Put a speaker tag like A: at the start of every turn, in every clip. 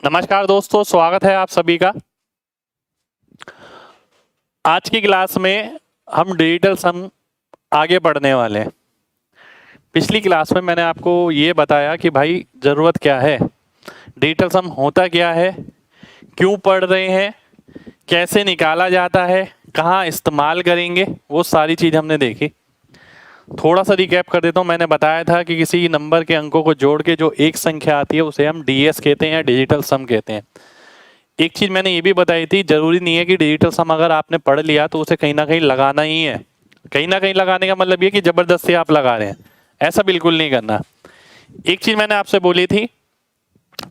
A: नमस्कार दोस्तों, स्वागत है आप सभी का। आज की क्लास में हम डिजिटल सम आगे बढ़ने वाले हैं। पिछली क्लास में मैंने आपको ये बताया कि भाई ज़रूरत क्या है, डिजिटल सम होता क्या है, क्यों पढ़ रहे हैं, कैसे निकाला जाता है, कहाँ इस्तेमाल करेंगे, वो सारी चीज़ हमने देखी। थोड़ा सा रिकैप कर देता हूँ। मैंने बताया था कि किसी नंबर के अंकों को जोड़ के जो एक संख्या आती है उसे हम डीएस कहते हैं या डिजिटल सम कहते हैं। एक चीज मैंने ये भी बताई थी, जरूरी नहीं है कि डिजिटल सम अगर आपने पढ़ लिया तो उसे कहीं ना कहीं लगाना ही है। कहीं ना कहीं लगाने का मतलब ये कि जबरदस्ती आप लगा रहे हैं, ऐसा बिल्कुल नहीं करना। एक चीज मैंने आपसे बोली थी,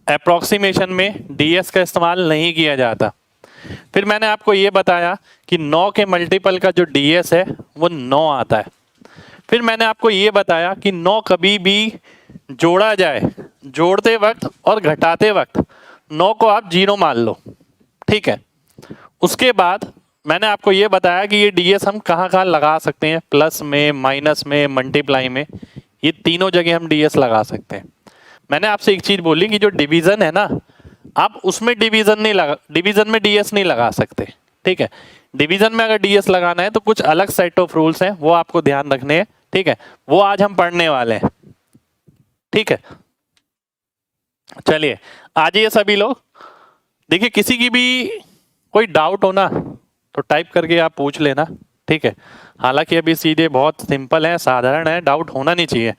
A: अप्रोक्सीमेशन में डीएस का इस्तेमाल नहीं किया जाता। फिर मैंने आपको ये बताया कि 9 के मल्टीपल का जो डीएस है वो 9 आता है। फिर मैंने आपको ये बताया कि 9 कभी भी जोड़ा जाए, जोड़ते वक्त और घटाते वक्त 9 को आप 0 मान लो, ठीक है। उसके बाद मैंने आपको ये बताया कि ये डीएस हम कहाँ कहाँ लगा सकते हैं, प्लस में, माइनस में, मल्टीप्लाई में, ये तीनों जगह हम डीएस लगा सकते हैं। मैंने आपसे एक चीज बोली कि जो डिवीजन है ना, आप उसमें डिवीजन में डीएस नहीं लगा सकते, ठीक है। डिवीजन में अगर डीएस लगाना है तो कुछ अलग सेट ऑफ रूल्स हैं, वो आपको ध्यान रखने हैं, ठीक है। वो आज हम पढ़ने वाले हैं, ठीक है। चलिए आ जाइए सभी लोग। देखिए, किसी की भी कोई डाउट हो ना तो टाइप करके आप पूछ लेना, ठीक है। हालांकि अभी सीधे बहुत सिंपल है, साधारण है, डाउट होना नहीं चाहिए,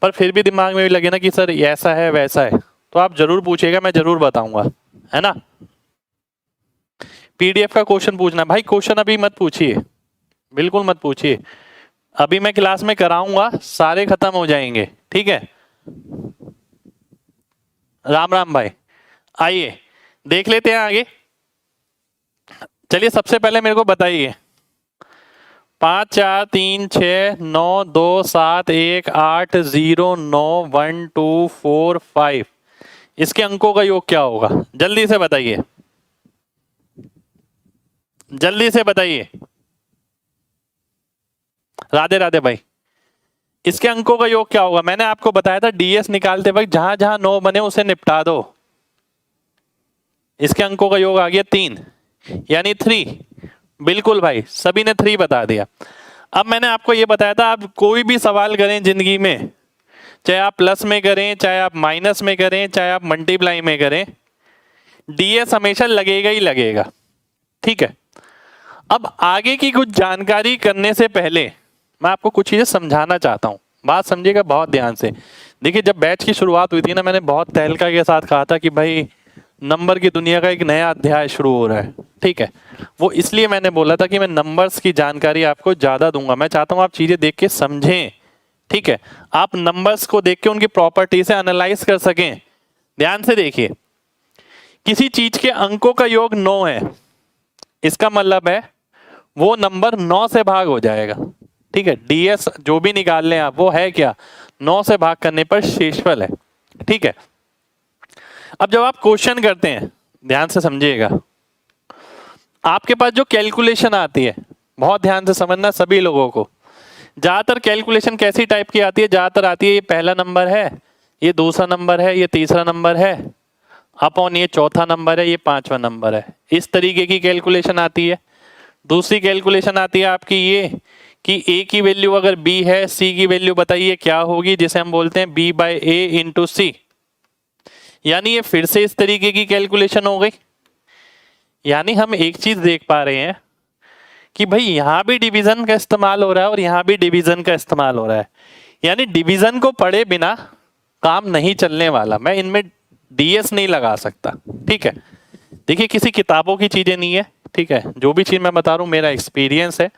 A: पर फिर भी दिमाग में भी लगे ना कि सर ऐसा है वैसा है, तो आप जरूर पूछिएगा, मैं जरूर बताऊंगा, है ना। पीडीएफ का क्वेश्चन पूछना भाई, क्वेश्चन अभी मत पूछिए, बिल्कुल मत पूछिए। अभी मैं क्लास में कराऊंगा, सारे खत्म हो जाएंगे, ठीक है। राम राम भाई, आइए देख लेते हैं आगे। चलिए सबसे पहले मेरे को बताइए, 5 4 3 6 9 2 7 1 8 0 9 1 2 4 5, इसके अंकों का योग क्या होगा? जल्दी से बताइए, जल्दी से बताइए। राधे राधे भाई, इसके अंकों का योग क्या होगा? मैंने आपको बताया था डीएस निकालते वक्त जहां जहां 9 बने उसे निपटा दो। इसके अंकों का योग आ गया 3, यानी 3। बिल्कुल भाई, सभी ने 3 बता दिया। अब मैंने आपको यह बताया था, आप कोई भी सवाल करें जिंदगी में, चाहे आप प्लस में करें, चाहे आप माइनस में करें, चाहे आप मल्टीप्लाई में करें, डीएस हमेशा लगेगा ही लगेगा, ठीक है। अब आगे की कुछ जानकारी करने से पहले मैं आपको कुछ चीजें समझाना चाहता हूं, बात समझिएगा बहुत ध्यान से। देखिए, जब बैच की शुरुआत हुई थी ना, मैंने बहुत तहलका के साथ कहा था कि भाई नंबर की दुनिया का एक नया अध्याय शुरू हो रहा है, ठीक है। वो इसलिए मैंने बोला था कि मैं नंबर्स की जानकारी आपको ज्यादा दूंगा। मैं चाहता हूं आप चीजें देख के समझें, ठीक है। आप नंबर्स को देख के उनकी प्रॉपर्टी से एनालाइज कर सकें। ध्यान से देखिए, किसी चीज के अंकों का योग 9 है, इसका मतलब है वो नंबर 9 से भाग हो जाएगा, ठीक है। डीएस जो भी निकाल लें आप, वो है क्या? 9 से भाग करने पर शेषफल है, ठीक है। अब जब आप क्वेश्चन करते हैं, ध्यान से समझिएगा, आपके पास जो कैलकुलेशन आती है, बहुत ध्यान से समझना सभी लोगों को। ज्यादातर कैलकुलेशन कैसी टाइप की आती है? ज्यादातर आती है ये पहला नंबर है, ये दूसरा नंबर है, ये तीसरा नंबर है, अपॉन ये चौथा नंबर है, ये पांचवा नंबर है। इस तरीके की कैलकुलेशन आती है। दूसरी कैलकुलेशन आती है आपकी ये कि ए की वैल्यू अगर बी है, सी की वैल्यू बताइए क्या होगी, जिसे हम बोलते हैं बी बाय ए इंटू सी। यानी ये फिर से इस तरीके की कैलकुलेशन हो गई। यानी हम एक चीज देख पा रहे हैं कि भाई यहां भी डिवीजन का इस्तेमाल हो रहा है और यहां भी डिवीजन का इस्तेमाल हो रहा है। यानी डिवीजन को पढ़े बिना काम नहीं चलने वाला, मैं इनमें डीएस नहीं लगा सकता, ठीक है। देखिए, किसी किताबों की चीजें नहीं है, ठीक है। जो भी चीज मैं बता रहा हूं मेरा एक्सपीरियंस है,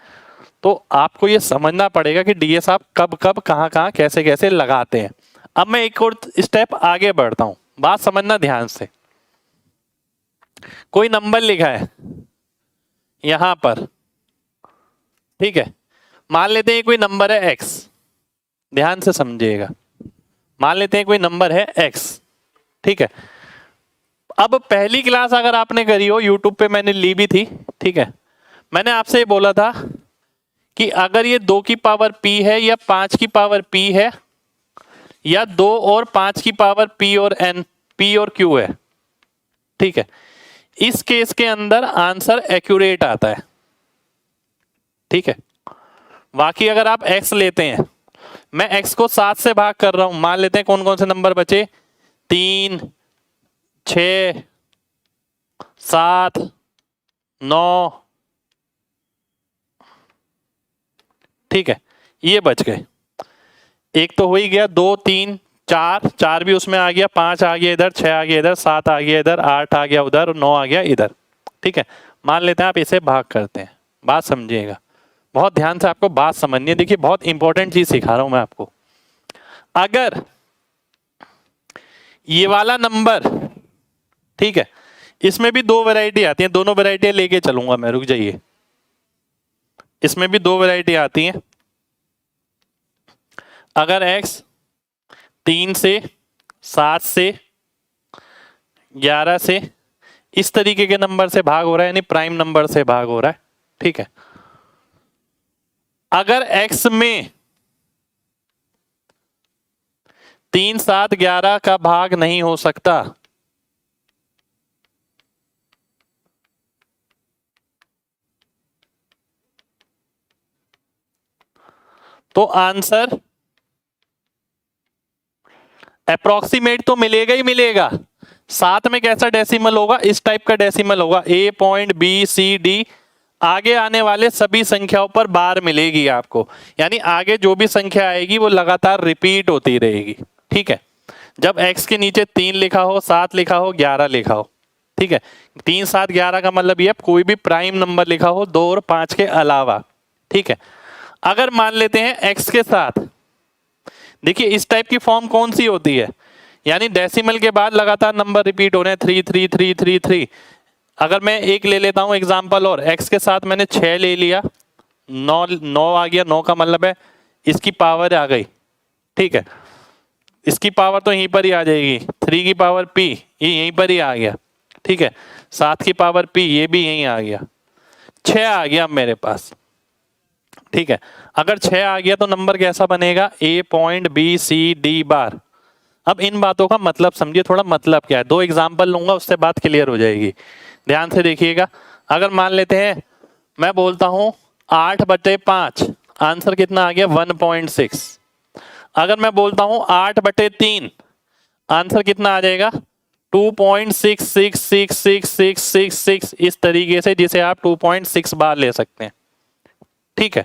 A: तो आपको ये समझना पड़ेगा कि डीएस आप कब कब कहां कहां कैसे कैसे लगाते हैं। अब मैं एक और स्टेप आगे बढ़ता हूं, बात समझना ध्यान से। कोई नंबर लिखा है यहां पर, ठीक है। मान लेते हैं कोई नंबर है एक्स, ध्यान से समझिएगा। मान लेते हैं कोई नंबर है एक्स, ठीक है। अब पहली क्लास अगर आपने करी हो यूट्यूब पे, मैंने ली भी थी, ठीक है। मैंने आपसे ये बोला था कि अगर ये 2 की पावर p है या 5 की पावर p है या 2 और 5 की पावर p और n, p और q है, ठीक है, इस केस के अंदर आंसर एक्यूरेट आता है। ठीक है, बाकी अगर आप x लेते हैं, मैं x को 7 से भाग कर रहा हूं, मान लेते हैं कौन कौन से नंबर बचे, 3, 6, 7, 9, ठीक है, ये बच गए। एक तो हो ही गया, 2, 3, 4, 4 भी उसमें आ गया, 5 आ गया इधर, 6 आ गया इधर, 7 आ गया इधर, 8 आ गया उधर, 9 आ गया इधर। ठीक है, मान लेते हैं आप इसे भाग करते हैं। बात समझिएगा, बहुत ध्यान से आपको बात समझनी है। देखिए बहुत इंपॉर्टेंट चीज सिखा रहा हूं मैं आपको। अगर ये वाला नंबर, ठीक है, इसमें भी 2 वैरायटी आती हैं, दोनों वैरायटी लेके चलूंगा मैं, रुक जाइए। इसमें भी 2 वैरायटी आती हैं। अगर x 3 से, 7 से, 11 से, इस तरीके के नंबर से भाग हो रहा है, यानी प्राइम नंबर से भाग हो रहा है। ठीक है, अगर x में 3, 7, 11 का भाग नहीं हो सकता, तो आंसर अप्रोक्सीमेट तो मिलेगा ही मिलेगा। 7 में कैसा डेसिमल होगा, इस टाइप का डेसिमल होगा, A point B C D, आगे आने वाले सभी संख्याओं पर बार मिलेगी आपको, यानी आगे जो भी संख्या आएगी वो लगातार रिपीट होती रहेगी। ठीक है, जब x के नीचे 3 लिखा हो, 7 लिखा हो, 11 लिखा हो, ठीक है, 3, 7, 11 का मतलब ये कोई भी प्राइम नंबर लिखा हो 2 और 5 के अलावा। ठीक है, अगर मान लेते हैं x के साथ, देखिए इस टाइप की फॉर्म कौन सी होती है, यानी डेसिमल के बाद लगातार नंबर रिपीट हो रहे हैं, 3 3 3 3 3। अगर मैं एक ले लेता हूं एग्जांपल, और x के साथ मैंने 6 ले लिया, 9 आ गया, 9 का मतलब है इसकी पावर आ गई। ठीक है, इसकी पावर तो यहीं पर ही आ जाएगी, 3 की पावर p ये यहीं पर ही आ गया। ठीक है, 7 की पावर p ये भी यहीं आ गया, 6 आ गया मेरे पास। ठीक है, अगर 6 आ गया तो नंबर कैसा बनेगा, A point B C D बार। अब इन बातों का मतलब समझिए, थोड़ा मतलब क्या है, 2 एग्जांपल लूंगा उससे बात क्लियर हो जाएगी। ध्यान से देखिएगा। अगर मान लेते हैं मैं बोलता हूं 8/5, आंसर कितना आ गया, 1.6। अगर मैं बोलता हूं 8/3, आंसर कितना आ जाएगा, 2.66666666, इस तरीके से, जिसे आप 2.6 बार ले सकते हैं। ठीक है,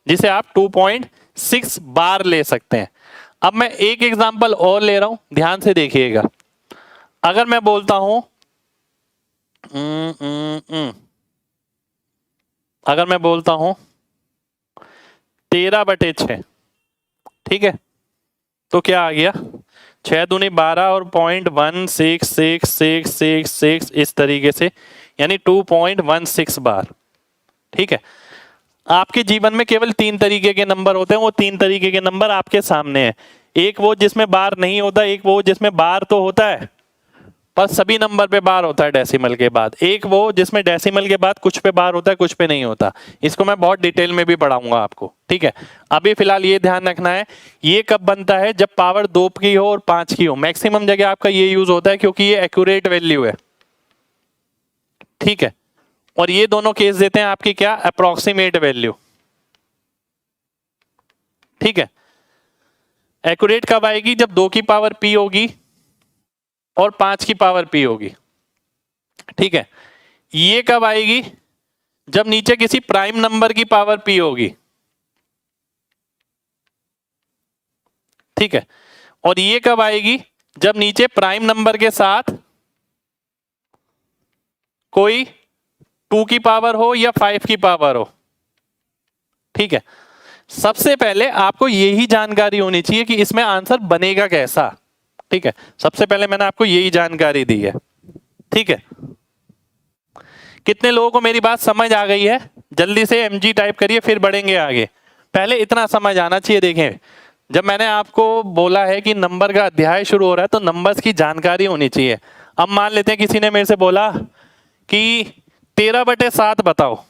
A: जिसे आप 2.6 बार ले सकते हैं। अब मैं एक एग्जांपल और ले रहा हूं, ध्यान से देखिएगा। अगर मैं बोलता हूं अगर मैं बोलता हूं 13/6, ठीक है, तो क्या आ गया, 6 दूनी 12 और 0.16666, इस तरीके से, यानी 2.16 बार। ठीक है, आपके जीवन में केवल 3 तरीके के नंबर होते हैं, वो 3 तरीके के नंबर आपके सामने हैं। एक वो जिसमें बार नहीं होता, एक वो जिसमें बार तो होता है पर सभी नंबर पे बार होता है डेसिमल के बाद, एक वो जिसमें डेसिमल के बाद कुछ पे बार होता है कुछ पे नहीं होता। इसको मैं बहुत डिटेल में भी पढ़ाऊंगा आपको। ठीक है, अभी फिलहाल ये ध्यान रखना है, ये कब बनता है, जब पावर 2 की हो और 5 की हो। मैक्सिमम जगह आपका ये यूज होता है क्योंकि ये एक्यूरेट वैल्यू है। ठीक है, और ये दोनों केस देते हैं आपकी क्या, अप्रोक्सीमेट वैल्यू। ठीक है, एक्यूरेट कब आएगी, जब 2 की पावर p होगी और 5 की पावर p होगी। ठीक है, ये कब आएगी, जब नीचे किसी प्राइम नंबर की पावर p होगी। ठीक है, और ये कब आएगी, जब नीचे प्राइम नंबर के साथ कोई 2 की पावर हो या 5 की पावर हो। ठीक है, सबसे पहले आपको यही जानकारी होनी चाहिए कि इसमें आंसर बनेगा कैसा। ठीक है, सबसे पहले मैंने आपको यही जानकारी दी है। ठीक है, कितने लोगों को मेरी बात समझ आ गई है, जल्दी से MG टाइप करिए, फिर बढ़ेंगे आगे। पहले इतना समझ आना चाहिए। देखें, जब मैंने आपको बोला है कि नंबर का अध्याय शुरू हो रहा है तो नंबर्स की जानकारी होनी चाहिए। अब मान लेते हैं किसी ने मेरे से बोला कि 13/7 बताओ।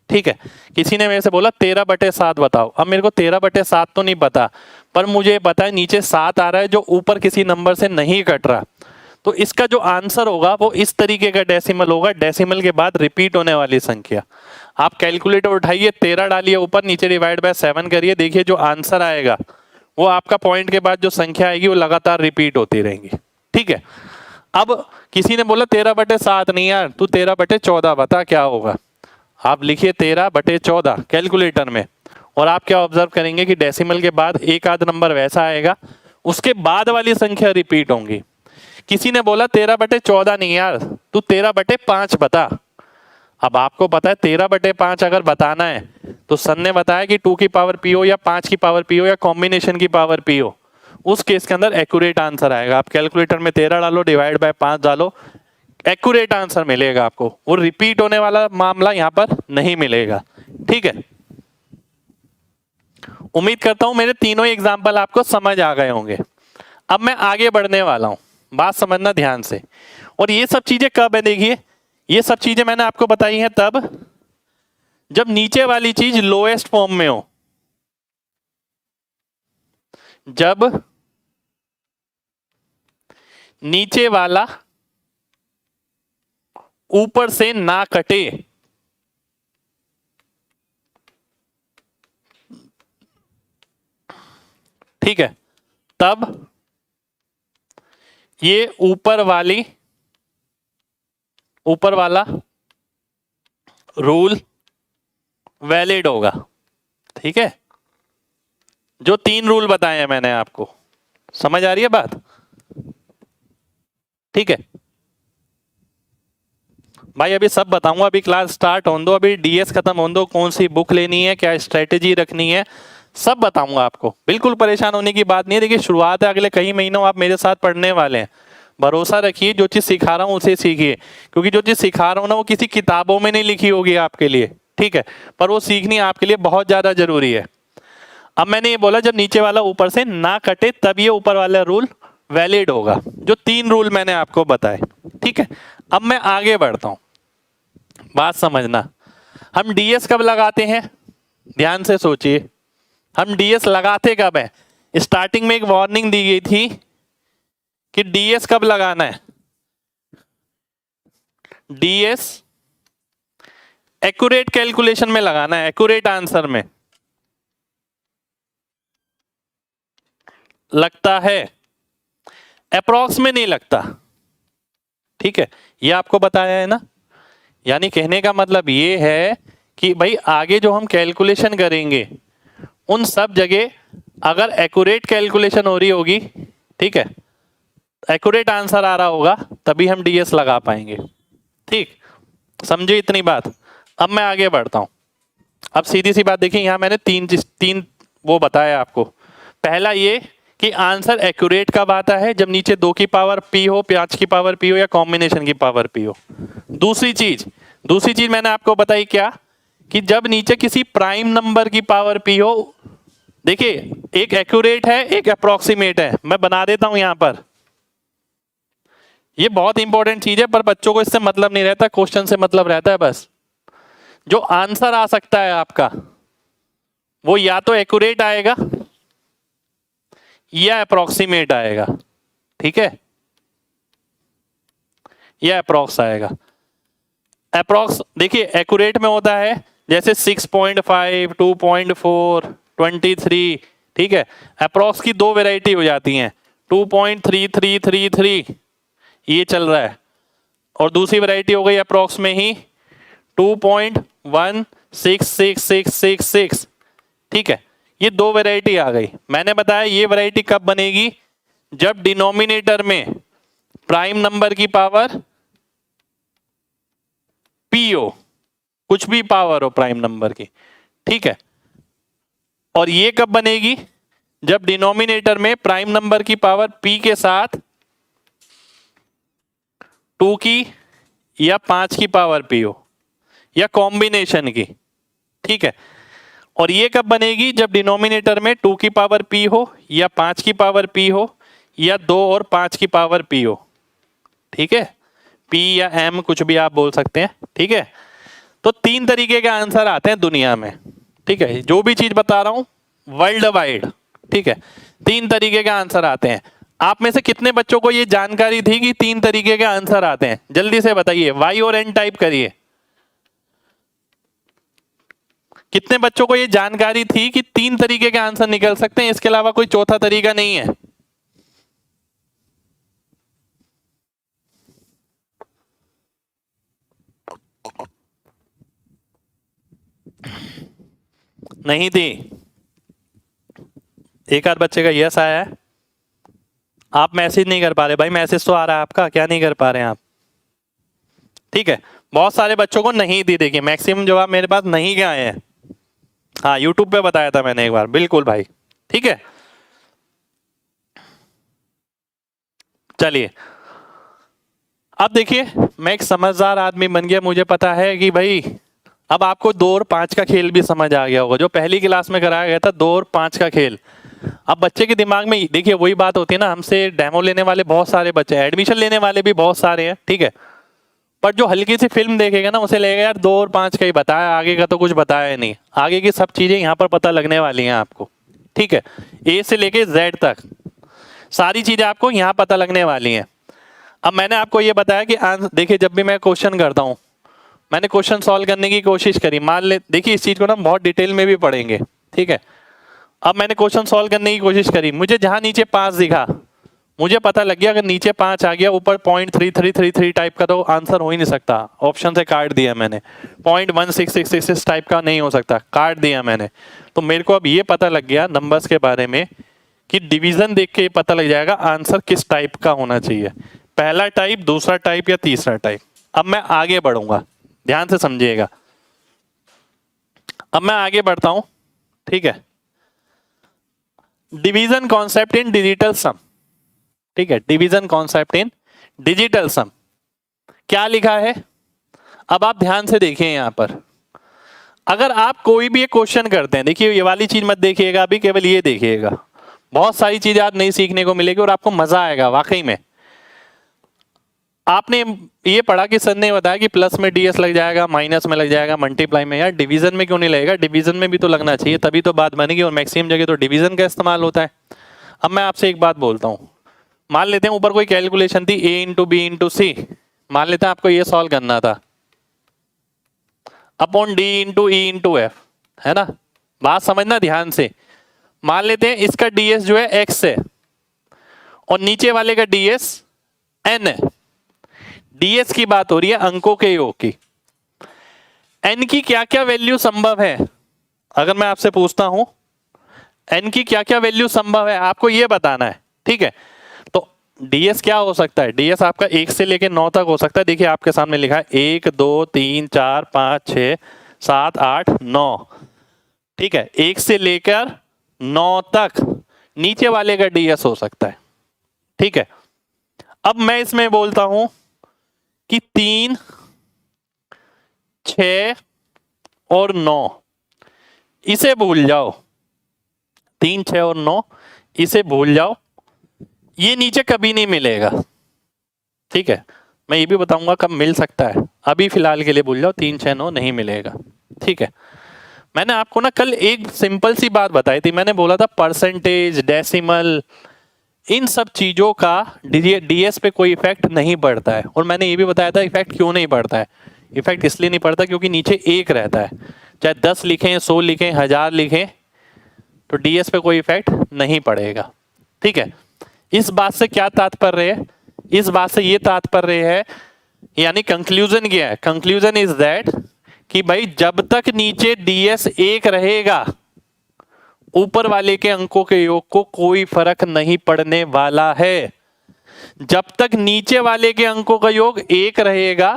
A: ठीक है, किसी ने मेरे से बोला 13/7 बताओ। अब मेरे को 13/7 तो नहीं पता, पर मुझे पता है नीचे 7 आ रहा है जो ऊपर किसी नंबर से नहीं कट रहा, तो इसका जो आंसर होगा वो इस तरीके का डेसिमल होगा, डेसिमल के बाद रिपीट होने वाली संख्या। आप कैलकुलेटर उठाइए, 13 डालिए ऊपर, नीचे डिवाइड बाय 7 करिए, देखिए जो आंसर आएगा वो आपका पॉइंट के बाद जो संख्या आएगी वो लगातार रिपीट होती रहेंगी। ठीक है, अब किसी ने बोला 13/7 नहीं यार, तू 13/14 बता क्या होगा। आप लिखिए 13/14 कैलकुलेटर में, और आप क्या ऑब्जर्व करेंगे कि डेसिमल के बाद एक आध नंबर वैसा आएगा, उसके बाद वाली संख्या रिपीट होंगी। किसी ने बोला 13/14 नहीं यार, तू 13/5 बता। अब आपको पता है 13/5 अगर बताना है तो सर ने बताया कि 2 की पावर p हो या 5 की पावर p हो या कॉम्बिनेशन की पावर p हो, उस केस के अंदर एक्यूरेट आंसर आएगा। आप कैलकुलेटर में 13 डालो, डिवाइड बाय 5 डालो, एक्यूरेट आंसर मिलेगा आपको, वो रिपीट होने वाला मामला यहां पर नहीं मिलेगा। ठीक है, उम्मीद करता हूं मेरे तीनों एग्जाम्पल आपको समझ आ गए होंगे। अब मैं आगे बढ़ने वाला हूं, बात समझना ध्यान से। और ये सब चीजें कब है, देखिए ये सब चीजें मैंने आपको बताई हैं तब जब नीचे वाली चीज लोएस्ट फॉर्म में हो, जब नीचे वाला ऊपर से ना कटे। ठीक है, तब ये ऊपर वाला रूल वैलिड होगा। ठीक है, जो 3 रूल बताए हैं मैंने आपको, समझ आ रही है बात। ठीक है भाई, अभी सब बताऊंगा, अभी क्लास स्टार्ट होने दो, अभी डीएस खत्म होने दो, कौन सी बुक लेनी है, क्या स्ट्रेटेजी रखनी है, सब बताऊंगा आपको। बिल्कुल परेशान होने की बात नहीं है। देखिए शुरुआत है, अगले कई महीनों आप मेरे साथ पढ़ने वाले हैं, भरोसा रखिए, जो चीज सिखा रहा हूं उसे सीखिए, क्योंकि जो चीज सिखा रहा हूं ना वो किसी किताबों में नहीं लिखी होगी आपके लिए। ठीक है, पर वो सीखनी आपके लिए बहुत ज्यादा जरूरी है। अब मैंने ये बोला जब नीचे वाला ऊपर से ना कटे तब ये ऊपर वाला रूल वैलिड होगा, जो 3 रूल मैंने आपको बताए। ठीक है, अब मैं आगे बढ़ता हूं, बात समझना। हम डीएस कब लगाते हैं, ध्यान से सोचिए, हम डीएस लगाते कब है। स्टार्टिंग में एक वार्निंग दी गई थी कि डीएस कब लगाना है। डीएस एक्यूरेट कैलकुलेशन में लगाना है, एक्यूरेट आंसर में लगता है, अप्रॉक्स में नहीं लगता। ठीक है, ये आपको बताया है ना। यानी कहने का मतलब ये है कि भाई आगे जो हम कैलकुलेशन करेंगे उन सब जगह अगर एक्यूरेट कैलकुलेशन हो रही होगी, ठीक है, एक्यूरेट आंसर आ रहा होगा, तभी हम डीएस लगा पाएंगे। ठीक, समझे इतनी बात। अब मैं आगे बढ़ता हूं। अब सीधी सी बात देखिए, यहां मैंने तीन वो बताया आपको। पहला ये कि आंसर एक्यूरेट कब आता है, जब नीचे 2 की पावर p हो, 5 की पावर p हो या कॉम्बिनेशन की पावर p हो। दूसरी चीज मैंने आपको बताई क्या, कि जब नीचे किसी प्राइम नंबर की पावर p हो। देखिए एक एक्यूरेट है, एक अप्रोक्सीमेट है, मैं बना देता हूं यहां पर। ये बहुत इंपॉर्टेंट चीज है, पर बच्चों को इससे मतलब नहीं रहता, क्वेश्चन से मतलब रहता है बस। जो आंसर आ सकता है आपका वो या तो एक्यूरेट आएगा या अप्रोक्सीमेट आएगा। ठीक है, या अप्रोक्स आएगा। अप्रोक्स देखिए एक्यूरेट में होता है जैसे 6.5, 2.4, 23। ठीक है, अप्रोक्स की 2 वैरायटी हो जाती हैं, 2.3333 ये चल रहा है, और दूसरी वैरायटी हो गई अप्रोक्स में ही 2.16666। ठीक है, ये 2 वैरायटी आ गई। मैंने बताया ये वैरायटी कब बनेगी, जब डिनोमिनेटर में प्राइम नंबर की पावर p हो, कुछ भी पावर हो प्राइम नंबर की। ठीक है, और ये कब बनेगी, जब डिनोमिनेटर में प्राइम नंबर की पावर p के साथ 2 की या 5 की पावर p हो, या कॉम्बिनेशन की। ठीक है, और ये कब बनेगी, जब डिनोमिनेटर में 2 की पावर p हो या 5 की पावर p हो या 2 और 5 की पावर p हो। ठीक है, p या m कुछ भी आप बोल सकते हैं। ठीक है, तो 3 तरीके के आंसर आते हैं दुनिया में। ठीक है, जो भी चीज बता रहा हूं वर्ल्ड वाइड। ठीक है, 3 तरीके के आंसर आते हैं। आप में से कितने बच्चों को ये जानकारी थी कि 3 तरीके के आंसर आते हैं? जल्दी से बताइए, वाई और एन टाइप करिए। कितने बच्चों को ये जानकारी थी कि 3 तरीके के आंसर निकल सकते हैं, इसके अलावा कोई चौथा तरीका नहीं है? नहीं थी। एक आध बच्चे का यस आया है। आप मैसेज नहीं कर पा रहे भाई, मैसेज तो आ रहा है आपका, क्या नहीं कर पा रहे हैं आप? ठीक है, बहुत सारे बच्चों को नहीं दी। देखिए मैक्सिमम जवाब मेरे पास नहीं के आए हैं। हाँ यूट्यूब पे बताया था मैंने एक बार, बिल्कुल भाई। ठीक है, चलिए अब देखिए, मैं एक समझदार आदमी बन गया, मुझे पता है कि भाई अब आपको 2 और 5 का खेल भी समझ आ गया होगा, जो पहली क्लास में कराया गया था 2 और 5 का खेल। अब बच्चे के दिमाग में देखिए वही बात होती है ना, हमसे डेमो लेने वाले बहुत सारे बच्चे हैं, एडमिशन लेने वाले भी बहुत सारे हैं, ठीक है, पर जो हल्की सी फिल्म देखेगा ना उसे लगेगा यार 2 और 5 का ही बताया, आगे का तो कुछ बताया नहीं। आगे की सब चीजें यहाँ पर पता लगने वाली हैं आपको, ठीक है, ए से लेके जेड तक सारी चीजें आपको यहाँ पता लगने वाली हैं। अब मैंने आपको ये बताया कि देखिए जब भी मैं क्वेश्चन करता हूँ, मैंने क्वेश्चन सॉल्व करने की कोशिश करी, मान ले देखिए इस चीज को ना बहुत डिटेल में भी पढ़ेंगे, ठीक है। अब मैंने क्वेश्चन सॉल्व करने की कोशिश करी, मुझे जहां नीचे 5 दिखा, मुझे पता लग गया अगर नीचे 5 आ गया, ऊपर 0.3333 टाइप का तो आंसर हो ही नहीं सकता, ऑप्शन से काट दिया मैंने। 0.16666 टाइप का नहीं हो सकता, काट दिया मैंने। तो मेरे को अब ये पता लग गया नंबर्स के बारे में कि डिवीजन देख के पता लग जाएगा आंसर किस टाइप का होना चाहिए, पहला टाइप, दूसरा टाइप या तीसरा टाइप। अब मैं आगे बढ़ूंगा, ध्यान से समझिएगा। अब मैं आगे बढ़ता हूं, ठीक है। डिवीजन कॉन्सेप्ट इन डिजिटल सम, ठीक है, डिवीजन कॉन्सेप्ट इन डिजिटल सम क्या लिखा है? अब आप ध्यान से देखिए यहां पर, अगर आप कोई भी एक क्वेश्चन करते हैं, देखिए ये वाली चीज मत देखिएगा अभी, केवल ये देखिएगा, बहुत सारी चीजें आज नई सीखने को मिलेगी और आपको मजा आएगा वाकई में। आपने ये पढ़ा कि सर ने बताया कि प्लस में डीएस लग जाएगा, माइनस में लग जाएगा, मल्टीप्लाई में, यार डिवीजन में क्यों नहीं लगेगा? डिवीजन में भी तो लगना चाहिए, तभी तो बात बनेगी, और मैक्सिमम जगह तो डिवीजन का इस्तेमाल होता है। अब मैं आपसे एक बात बोलता हूं, मान लेते हैं ऊपर कोई कैलकुलेशन थी a इंटू बी इंटू सी, मान लेते हैं आपको ये सॉल्व करना था, upon D into E into F, है ना? बात समझना ध्यान से। मान लेते हैं इसका डीएस जो है एक्स है और नीचे वाले का डीएस एन है। डीएस की बात हो रही है अंकों के योग की। एन की क्या क्या वैल्यू संभव है? अगर मैं आपसे पूछता हूं एन की क्या क्या वैल्यू संभव है, आपको यह बताना है, ठीक है। तो डीएस क्या हो सकता है? डीएस आपका 1 से लेकर 9 तक हो सकता है। देखिए आपके सामने लिखा है 1 2 3 4 5 6 7 8 9, ठीक है, 1 से लेकर 9 तक नीचे वाले का डीएस हो सकता है, ठीक है। अब मैं इसमें बोलता हूं कि 3 6 और 9, इसे भूल जाओ, 3 6 और 9 इसे भूल जाओ, ये नीचे कभी नहीं मिलेगा, ठीक है। मैं ये भी बताऊंगा कब मिल सकता है, अभी फिलहाल के लिए भूल जाओ, 3 6 9 नहीं मिलेगा, ठीक है। मैंने आपको ना कल एक सिंपल सी बात बताई थी, मैंने बोला था परसेंटेज, डेसिमल, इन सब चीजों का डीएस पे कोई इफेक्ट नहीं पड़ता है, और मैंने ये भी बताया था इफेक्ट क्यों नहीं पड़ता है। इफेक्ट इसलिए नहीं पड़ता क्योंकि नीचे 1 रहता है, चाहे 10 लिखें, 100 लिखें, 1000 लिखें, तो डीएस पे कोई इफेक्ट नहीं पड़ेगा, ठीक है। इस बात से क्या तात्पर्य है? इस बात से ये तात्पर्य है, यानी कंक्लूजन क्या है? कंक्लूजन इज दैट कि भाई जब तक नीचे डीएस 1 रहेगा, ऊपर वाले के अंकों के योग को कोई फर्क नहीं पड़ने वाला है। जब तक नीचे वाले के अंकों का योग 1 रहेगा,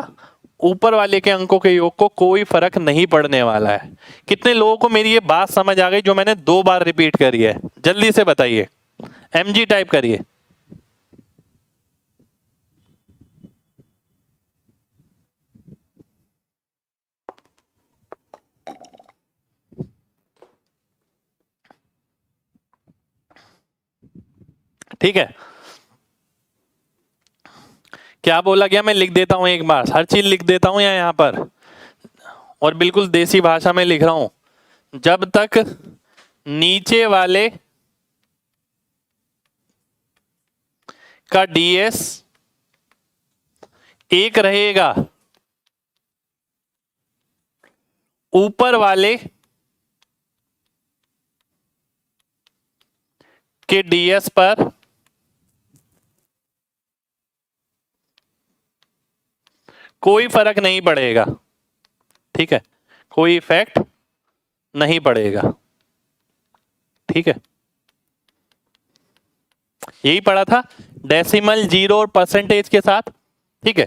A: ऊपर वाले के अंकों के योग को कोई फर्क नहीं पड़ने वाला है। कितने लोगों को मेरी ये बात समझ आ गई जो मैंने 2 बार रिपीट करी है? जल्दी से बताइए, एमजी टाइप करिए। ठीक है, क्या बोला गया मैं लिख देता हूं एक बार, हर चीज लिख देता हूं यहां पर, और बिल्कुल देसी भाषा में लिख रहा हूं। जब तक नीचे वाले का डीएस 1 रहेगा, ऊपर वाले के डीएस पर कोई फर्क नहीं पड़ेगा। ठीक है, कोई इफेक्ट नहीं पड़ेगा। ठीक है, यही पढ़ा था डेसिमल, जीरो और परसेंटेज के साथ। ठीक है,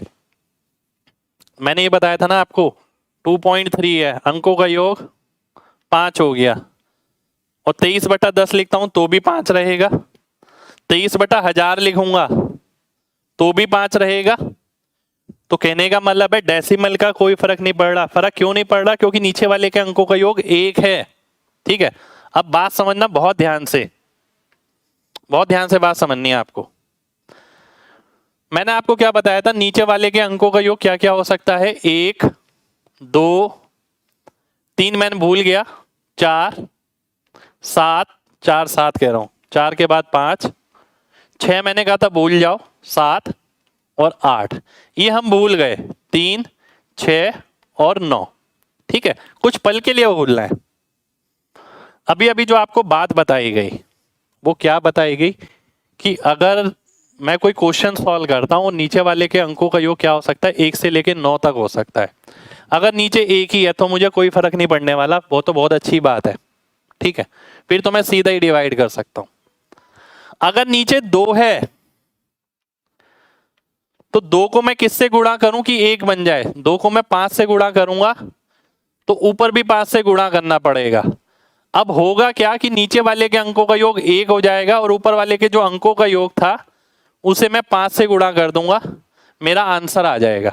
A: मैंने ये बताया था ना आपको 2.3 है, अंकों का योग 5 हो गया, और 23/10 लिखता हूं तो भी 5 रहेगा, 23/1000 लिखूंगा तो भी 5 रहेगा। तो कहने का मतलब है डेसिमल का कोई फर्क नहीं पड़ रहा। फर्क क्यों नहीं पड़ रहा? क्योंकि नीचे वाले के अंकों का योग 1 है। ठीक है, अब बात समझना बहुत ध्यान से, बहुत ध्यान से बात समझनी है आपको। मैंने आपको क्या बताया था, नीचे वाले के अंकों का योग क्या क्या हो सकता है, 1 2 3 मैंने भूल गया, 4 7, 4 7 कह रहा हूं, 4 के बाद 5, 6 मैंने कहा था भूल जाओ, 7 और 8 ये हम भूल गए, 3 6 और 9। ठीक है, कुछ पल के लिए भूलना है। अभी अभी जो आपको बात बताई गई वो क्या बताई गई कि अगर मैं कोई क्वेश्चन सॉल्व करता हूं, नीचे वाले के अंकों का योग क्या हो सकता है, 1 से लेकर 9 तक हो सकता है। अगर नीचे 1 ही है तो मुझे कोई फर्क नहीं पड़ने वाला, वो तो बहुत अच्छी बात है। ठीक है, फिर तो मैं सीधा ही डिवाइड कर सकता हूं। अगर नीचे 2 है तो 2 को मैं किससे गुणा करूं कि 1 बन जाए? 2 को मैं 5 से गुणा करूंगा तो ऊपर भी 5 से गुणा करना पड़ेगा। अब होगा क्या कि नीचे वाले के अंकों का योग 1 हो जाएगा और ऊपर वाले के जो अंकों का योग था उसे मैं 5 से गुणा कर दूंगा, मेरा आंसर आ जाएगा।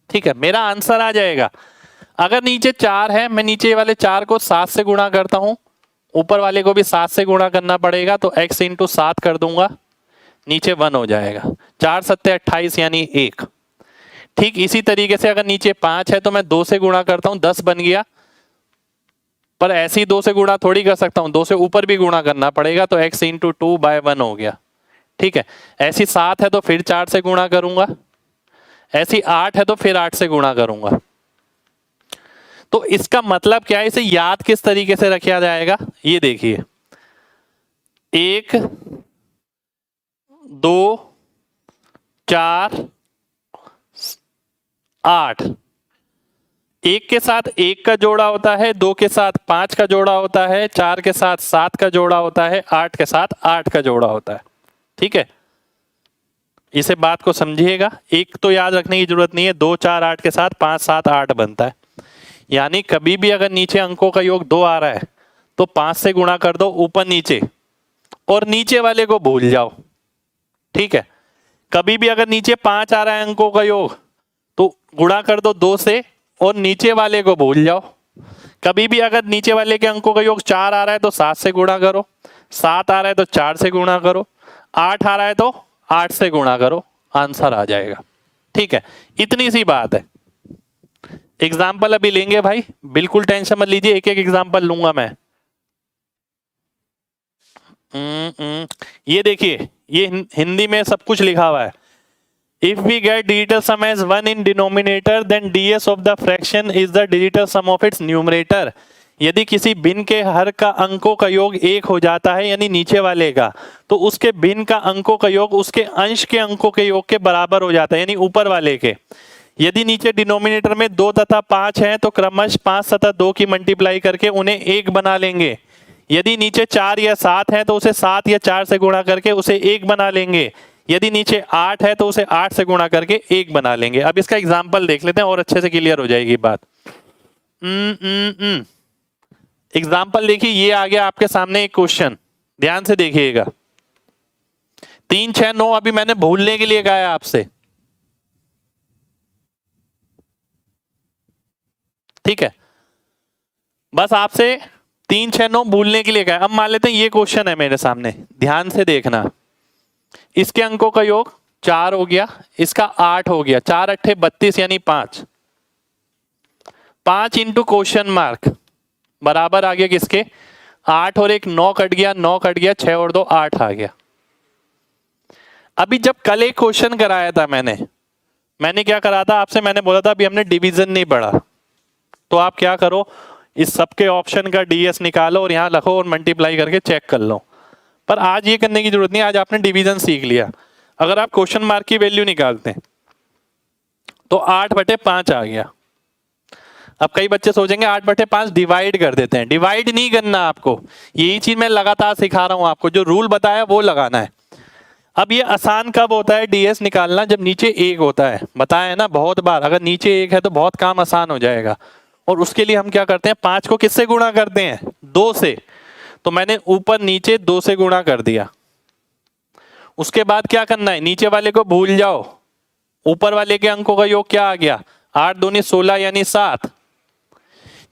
A: ठीक है, मेरा आंसर आ जाएगा। अगर नीचे 4 है, मैं नीचे वाले 4 को 7 से गुणा करता हूं, ऊपर वाले को भी 7 से गुणा करना पड़ेगा, तो x इंटू 7 कर दूंगा, नीचे 1 हो जाएगा। 4 7 28 यानी 1। ठीक इसी तरीके से अगर नीचे 5 है तो मैं 2 से गुणा करता हूं, 10 बन गया, पर ऐसे ही 2 से गुणा थोड़ी कर सकता हूं, 2 से ऊपर भी गुणा करना पड़ेगा, तो x इंटू 2/1 हो गया। ठीक है, ऐसी 7 है तो फिर 4 से गुणा करूंगा, ऐसी 8 है तो फिर 8 से गुणा करूंगा। तो इसका मतलब क्या है, इसे याद किस तरीके से रखा जाएगा, ये देखिए, 1 2 4 8, 1 के साथ 1 का जोड़ा होता है, 2 के साथ 5 का जोड़ा होता है, 4 के साथ 7 का जोड़ा होता है, 8 के साथ 8 का जोड़ा होता है। ठीक है, इसे बात को समझिएगा, एक तो याद रखने की जरूरत नहीं है, 2 4 8 के साथ 5 7 8 बनता है। यानी कभी भी अगर नीचे अंकों का योग 2 आ रहा है तो 5 से गुणा कर दो ऊपर नीचे, और नीचे वाले को भूल जाओ। ठीक है, कभी भी अगर नीचे 5 आ रहा है अंकों का योग तो गुणा कर दो 2 से और नीचे वाले को भूल जाओ। कभी भी अगर नीचे वाले के अंकों का योग 4 आ रहा है तो 7 से गुणा करो, 7 आ रहा है तो 4 से गुणा करो, 8 आ रहा है तो 8 से गुणा करो, आंसर आ जाएगा। ठीक है, इतनी सी बात है। एग्जाम्पल अभी लेंगे भाई, बिल्कुल टेंशन मत लीजिए, एक एक एग्जाम्पल लूंगा मैं। ये देखिए, ये हिंदी में सब कुछ लिखा हुआ है। If we get digital sum as 1 in denominator, then ds of the fraction is the digital sum of its numerator. यदि किसी भिन्न के हर का अंकों का योग 1 हो जाता है, यानी नीचे वाले का, तो उसके भिन्न का अंकों का योग उसके अंश के अंकों के योग के बराबर हो जाता है, यानी ऊपर वाले के। यदि नीचे डिनोमिनेटर में 2 तथा 5 है तो क्रमश 5 तथा 2 की मल्टीप्लाई करके उन्हें 1 बना लेंगे। यदि नीचे 4 या 7 है तो उसे 7 या 4 से गुणा करके उसे 1 बना लेंगे। यदि नीचे 8 है तो उसे 8 से गुणा करके 1 बना लेंगे। अब इसका एग्जाम्पल देख लेते हैं और अच्छे से क्लियर हो जाएगी बात। एग्जाम्पल देखिए, ये आ गया आपके सामने एक क्वेश्चन, ध्यान से देखिएगा। 3 6 9 अभी मैंने भूलने के लिए कहा है आपसे। ठीक है, बस आपसे 3 6 9 भूलने के लिए कहा है। अब मान लेते हैं ये क्वेश्चन है मेरे सामने, ध्यान से देखना। इसके अंकों का योग 4 हो गया, इसका 8 हो गया, 4 8 32 यानी 5। 5 इंटू क्वेश्चन मार्क बराबर आ गया किसके, 8 और 1 9 कट गया, 9 कट गया, 6 और 2 8 आ गया। अभी जब कल एक क्वेश्चन कराया था मैंने क्या करा था आपसे, मैंने बोला था अभी हमने डिवीजन नहीं पढ़ा, तो आप क्या करो, इस सबके ऑप्शन का डीएस निकालो और यहाँ रखो और मल्टीप्लाई करके चेक कर लो। पर आज ये करने की जरूरत नहीं, आज आपने डिवीजन सीख लिया। अगर आप क्वेश्चन मार्क की वैल्यू निकालते हैं तो 8/5 आ गया। अब कई बच्चे सोचेंगे 8/5 डिवाइड कर देते हैं, डिवाइड नहीं करना आपको, यही चीज मैं लगातार सिखा रहा हूं आपको, जो रूल बताया वो लगाना है। अब ये आसान कब होता है डीएस निकालना, जब नीचे एक होता है, बताया है ना बहुत बार, अगर नीचे एक है तो बहुत काम आसान हो जाएगा। और उसके लिए हम क्या करते हैं, 5 को किससे गुणा करते हैं, 2 से, तो मैंने ऊपर नीचे 2 से गुणा कर दिया। उसके बाद क्या करना है, नीचे वाले को भूल जाओ, ऊपर वाले के अंकों का योग क्या आ गया, 8 दूनी 16 यानी 7।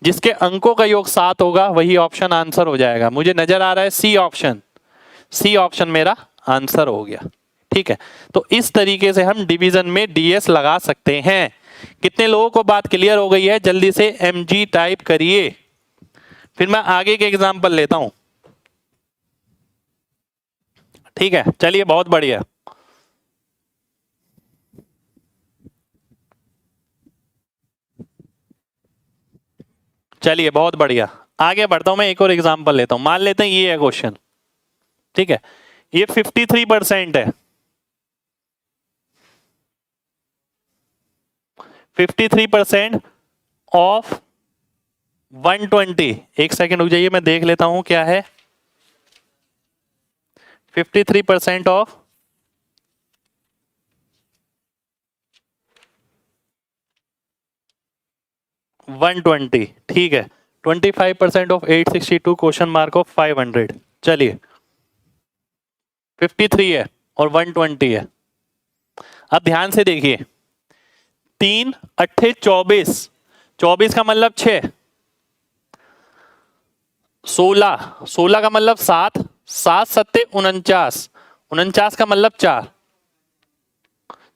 A: जिसके अंकों का योग 7 होगा वही ऑप्शन आंसर हो जाएगा। मुझे नजर आ रहा है सी ऑप्शन, सी ऑप्शन मेरा आंसर हो गया। ठीक है, तो इस तरीके से हम डिवीजन में डीएस लगा सकते हैं। कितने लोगों को बात क्लियर हो गई है, जल्दी से एमजी टाइप करिए, फिर मैं आगे के एग्जांपल लेता हूं। ठीक है, चलिए बहुत बढ़िया। चलिए बहुत बढ़िया, आगे बढ़ता हूं, मैं एक और एग्जांपल लेता हूं। मान लेते हैं ये है क्वेश्चन, ठीक है, ये 53% है, 53% ऑफ 120। एक सेकेंड रुक जाइए, मैं देख लेता हूं क्या है। 53% ऑफ 120, ठीक है, 25% ऑफ 862 क्वेश्चन मार्क ऑफ 500। चलिए 53 है और 120 है। अब ध्यान से देखिए, 3 अट्ठे 24, 24 का मतलब 6, 16, 16 का मतलब 7, 7 सत्ते 49, 49 का मतलब 4,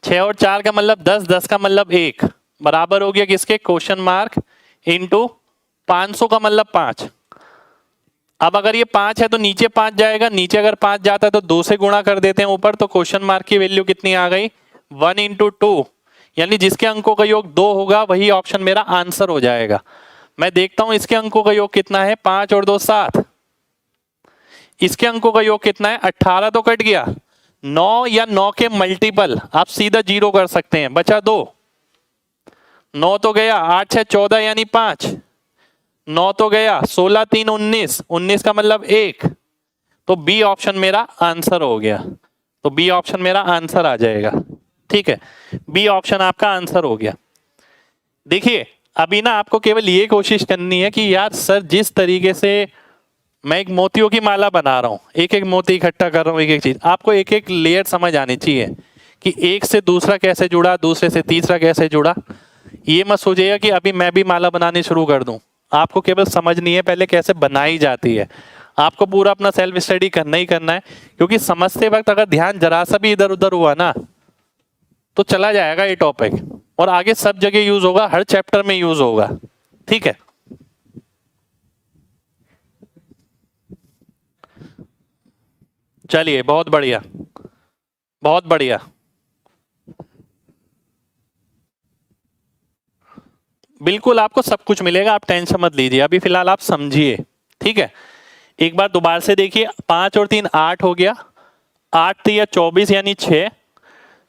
A: 6 और 4 का मतलब 10, 10 का मतलब 1, बराबर हो गया किसके, क्वेश्चन मार्क इंटू 500 का मतलब 5। अब अगर ये 5 है तो नीचे 5 जाएगा, नीचे अगर 5 जाता है तो 2 से गुणा कर देते हैं ऊपर, तो क्वेश्चन मार्क की वैल्यू कितनी आ गई, 1 इंटू 2, यानी जिसके अंकों का योग 2 होगा वही ऑप्शन मेरा आंसर हो जाएगा। मैं देखता हूं इसके अंकों का योग कितना है, 5 और 2 7, इसके अंकों का योग कितना है, 18 तो कट गया, 9 या 9 के मल्टीपल आप सीधा 0 कर सकते हैं, बचा 2, 9 तो गया, 8 6 14 यानी 5, 9 तो गया, 16 3 19, 19 का मतलब 1, तो बी ऑप्शन मेरा आंसर हो गया, तो बी ऑप्शन मेरा आंसर आ जाएगा। ठीक है, बी ऑप्शन आपका आंसर हो गया। देखिए अभी ना आपको केवल ये कोशिश करनी है कि यार सर जिस तरीके से मैं एक मोतियों की माला बना रहा हूं, एक एक मोती इकट्ठा कर रहा हूं, एक एक चीज, आपको एक एक लेयर समझ आनी चाहिए कि एक से दूसरा कैसे जुड़ा, दूसरे से तीसरा कैसे जुड़ा। ये मत सोचिएगा कि अभी मैं भी माला बनानी शुरू कर दूं, आपको केवल समझनी है पहले कैसे बनाई जाती है। आपको पूरा अपना सेल्फ स्टडी करना ही करना है, क्योंकि समझते वक्त अगर ध्यान जरा सा भी इधर उधर हुआ ना तो चला जाएगा ये टॉपिक, और आगे सब जगह यूज होगा, हर चैप्टर में यूज होगा। ठीक है, चलिए बहुत बढ़िया, बहुत बढ़िया। बिल्कुल आपको सब कुछ मिलेगा, आप टेंशन मत लीजिए, अभी फिलहाल आप समझिए। ठीक है, एक बार दोबारा से देखिए, 5 और 3 8 हो गया, 8 3 24 यानी 6,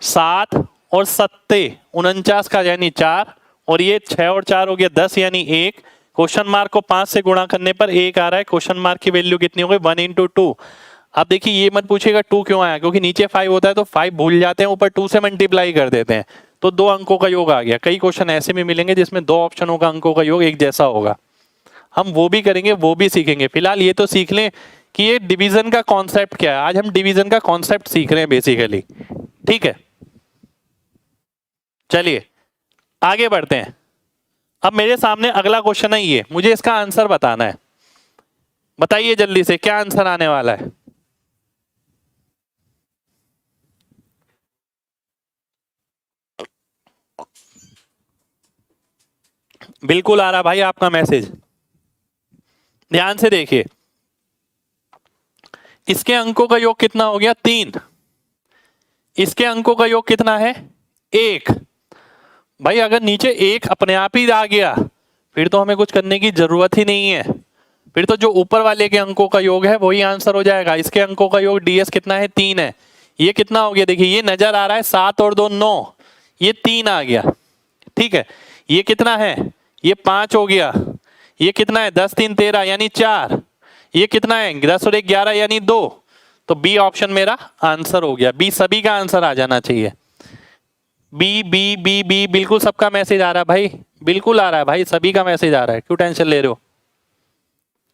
A: 7 और 7 49 का यानी 4, और ये 6 और 4 हो गया 10 यानी 1। क्वेश्चन मार्क को 5 से गुणा करने पर 1 आ रहा है, क्वेश्चन मार्क की वैल्यू कितनी हो गई, 1 इंटू 2। अब देखिए ये मत पूछिएगा 2 क्यों आया, क्योंकि नीचे 5 होता है तो 5 भूल जाते हैं, ऊपर 2 से मल्टीप्लाई कर देते हैं, तो 2 अंकों का योग आ गया। कई क्वेश्चन ऐसे भी मिलेंगे जिसमें 2 ऑप्शनों का अंकों का योग एक जैसा होगा, हम वो भी करेंगे, वो भी सीखेंगे। फिलहाल ये तो सीख लें कि ये डिवीजन का कॉन्सेप्ट क्या है, आज हम डिवीजन का कॉन्सेप्ट सीख रहे हैं बेसिकली। ठीक है, चलिए आगे बढ़ते हैं। अब मेरे सामने अगला क्वेश्चन है, ये मुझे इसका आंसर बताना है। बताइए जल्दी से क्या आंसर आने वाला है। बिल्कुल आ रहा भाई आपका मैसेज, ध्यान से देखिए। इसके अंकों का योग कितना हो गया, 3, इसके अंकों का योग कितना है? 1। भाई अगर नीचे 1 अपने आप ही आ गया फिर तो हमें कुछ करने की जरूरत ही नहीं है, फिर तो जो ऊपर वाले के अंकों का योग है वही आंसर हो जाएगा। इसके अंकों का योग ds कितना है? 3 है। ये कितना हो गया? देखिए ये नजर आ रहा है 7 और 2 9, ये 3 आ गया। ठीक है, ये कितना है? ये 5 हो गया। ये कितना है? 10 3 13 यानी 4। ये कितना है? 10 और 1 11 यानी 2। तो बी ऑप्शन मेरा आंसर हो गया। बी सभी का आंसर आ जाना चाहिए। बी बी बी बी बिल्कुल सबका मैसेज आ रहा है भाई, बिल्कुल आ रहा है भाई, सभी का मैसेज आ रहा है, क्यों टेंशन ले रहे हो?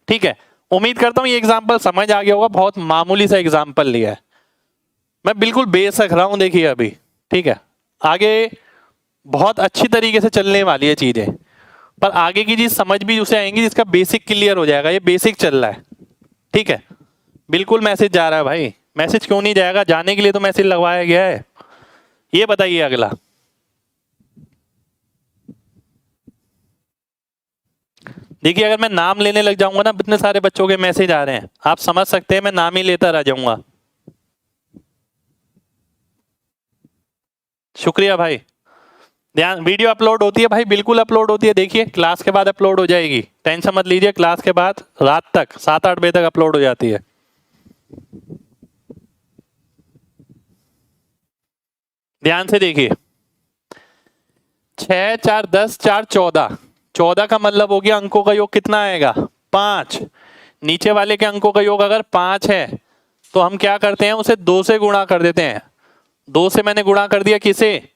A: ठीक है, उम्मीद करता हूं ये एग्जांपल समझ आ गया होगा। बहुत मामूली सा एग्जांपल लिया है, मैं बिल्कुल बेस रख रहा हूं, देखिए अभी। ठीक है, आगे बहुत अच्छी तरीके से चलने वाली है चीजें, पर आगे की चीज समझ भी उसे आएंगी जिसका बेसिक क्लियर हो जाएगा। ये बेसिक चल रहा है। ठीक है, बिल्कुल मैसेज जा रहा है भाई, मैसेज क्यों नहीं जाएगा? जाने के लिए तो मैसेज लगवाया गया है। ये बताइए अगला। देखिए अगर मैं नाम लेने लग जाऊंगा ना, इतने सारे बच्चों के मैसेज आ रहे हैं, आप समझ सकते हैं मैं नाम ही लेता रह जाऊंगा। शुक्रिया भाई। ध्यान, वीडियो अपलोड होती है भाई, बिल्कुल अपलोड होती है। देखिए क्लास के बाद अपलोड हो जाएगी, टेंशन मत लीजिए। क्लास के बाद रात तक 7-8 बजे तक अपलोड हो जाती है। ध्यान से देखिए, 6 4 10 4 14, 14 का मतलब हो गया अंकों का योग कितना आएगा? 5। नीचे वाले के अंकों का योग अगर 5 है तो हम क्या करते हैं? उसे 2 से गुणा कर देते हैं। 2 से मैंने गुणा कर दिया किसे?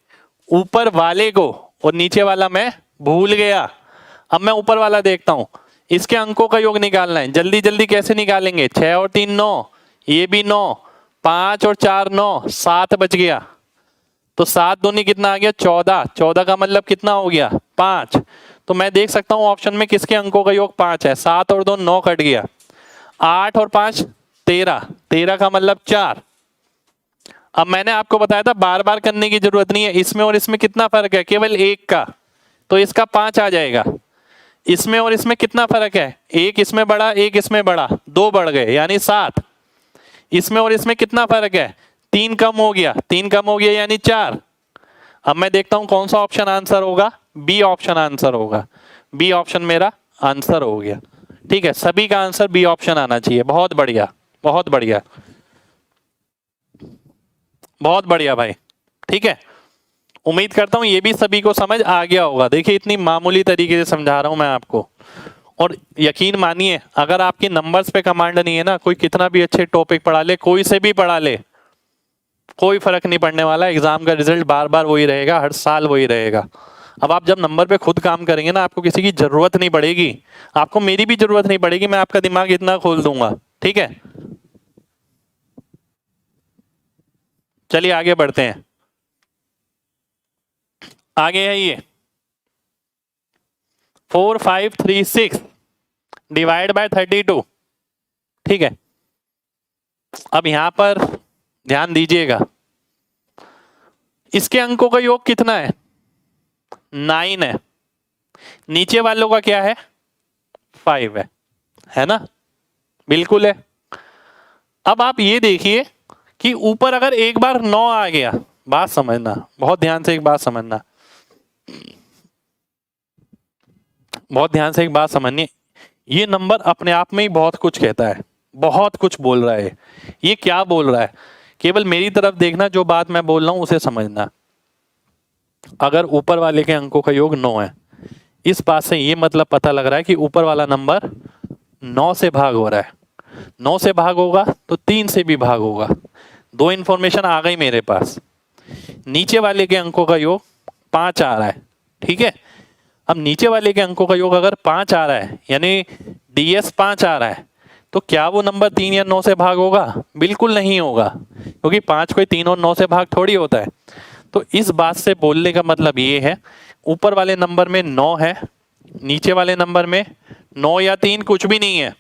A: ऊपर वाले को, और नीचे वाला मैं भूल गया। अब मैं ऊपर वाला देखता हूं, इसके अंकों का योग निकालना है। जल्दी जल्दी कैसे निकालेंगे? 6 और 3 9, ये भी 9, 5 और 4 9, 7 बच गया। तो 7 दूनी कितना आ गया? 14। 14 का मतलब कितना हो गया? 5। तो मैं देख सकता हूं ऑप्शन में किसके अंकों का योग 5 है। 7 और 2 9 कट गया। 8 और 5 13, 13 का मतलब 4। अब मैंने आपको बताया था बार बार करने की जरूरत नहीं है। इसमें और इसमें कितना फर्क है? केवल 1 का, तो इसका 5 आ जाएगा। इसमें और इसमें कितना फर्क है? 1 इसमें बड़ा, 1 इसमें बड़ा, 2 बढ़ गए यानी 7। इसमें और इसमें कितना फर्क है? 3 कम हो गया, 3 कम हो गया यानी 4। अब मैं देखता हूं कौन सा ऑप्शन आंसर होगा। बी ऑप्शन आंसर होगा। बी ऑप्शन मेरा आंसर हो गया। ठीक है, सभी का आंसर बी ऑप्शन आना चाहिए। बहुत बढ़िया, बहुत बढ़िया, बहुत बढ़िया भाई। ठीक है, उम्मीद करता हूं ये भी सभी को समझ आ गया होगा। देखिए इतनी मामूली तरीके से समझा रहा हूं मैं आपको, और यकीन मानिए अगर आपकी नंबर्स पे कमांड नहीं है ना, कोई कितना भी अच्छे टॉपिक पढ़ा ले, कोई से भी पढ़ा ले, कोई फर्क नहीं पड़ने वाला। एग्जाम का रिजल्ट बार बार वही रहेगा, हर साल वही रहेगा। अब आप जब नंबर पे खुद काम करेंगे ना, आपको किसी की जरूरत नहीं पड़ेगी, आपको मेरी भी जरूरत नहीं पड़ेगी, मैं आपका दिमाग इतना खोल दूंगा। ठीक है, चलिए आगे बढ़ते हैं। आगे है ये 4 5 3 6 डिवाइड बाय 32। ठीक है, अब यहां पर ध्यान दीजिएगा, इसके अंकों का योग कितना है? 9 है। नीचे वालों का क्या है? 5 है ना? बिल्कुल है। अब आप ये देखिए कि ऊपर अगर एक बार 9 आ गया, बात समझना बहुत ध्यान से, एक बात समझना बहुत ध्यान से, एक बात समझनी, ये नंबर अपने आप में ही बहुत कुछ कहता है, बहुत कुछ बोल रहा है। ये क्या बोल रहा है? केवल मेरी तरफ देखना, जो बात मैं बोल रहा हूं उसे समझना। अगर ऊपर वाले के अंकों का योग 9 है, इस बात से ये मतलब पता लग रहा है कि ऊपर वाला नंबर 9 से भाग हो रहा है। 9 से भाग होगा तो 3 से भी भाग होगा। 2 इंफॉर्मेशन आ गई मेरे पास। नीचे वाले के अंकों का योग 5 आ रहा है। ठीक है, अब नीचे वाले के अंकों का योग अगर 5 आ रहा है, यानी ds 5 आ रहा है, तो क्या वो नंबर 3 या 9 से भाग होगा? बिल्कुल नहीं होगा, क्योंकि 5 कोई 3 और 9 से भाग थोड़ी होता है। तो इस बात से बोलने का मतलब ये है, ऊपर वाले नंबर में 9 है, नीचे वाले नंबर में 9 या 3 कुछ भी नहीं है,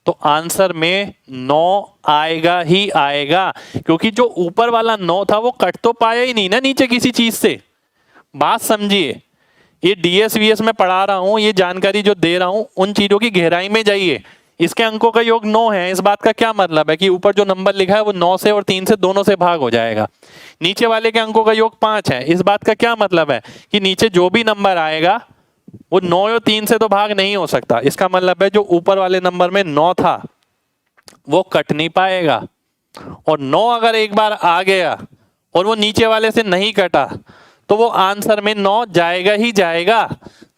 A: तो आंसर में 9 आएगा ही आएगा। क्योंकि जो ऊपर वाला 9 था वो कट तो पाया ही नहीं ना नीचे किसी चीज से। बात समझिए, ये ds vs में पढ़ा रहा हूं, ये जानकारी जो दे रहा हूं उन चीजों की गहराई में जाइए। इसके अंकों का योग 9 है। इस बात का क्या मतलब है कि ऊपर जो नंबर लिखा है वो 9 से और 3 से दोनों से भाग हो जाएगा। नीचे वाले के अंकों का योग 5 है। इस बात का क्या मतलब है कि नीचे जो भी नंबर आएगा वो 9 और 3 से तो भाग नहीं हो सकता। इसका मतलब है जो ऊपर वाले नंबर में 9 था वो कट नहीं पाएगा, और 9 अगर एक बार आ गया और वो नीचे वाले से नहीं कटा तो वो आंसर में 9 जाएगा ही जाएगा।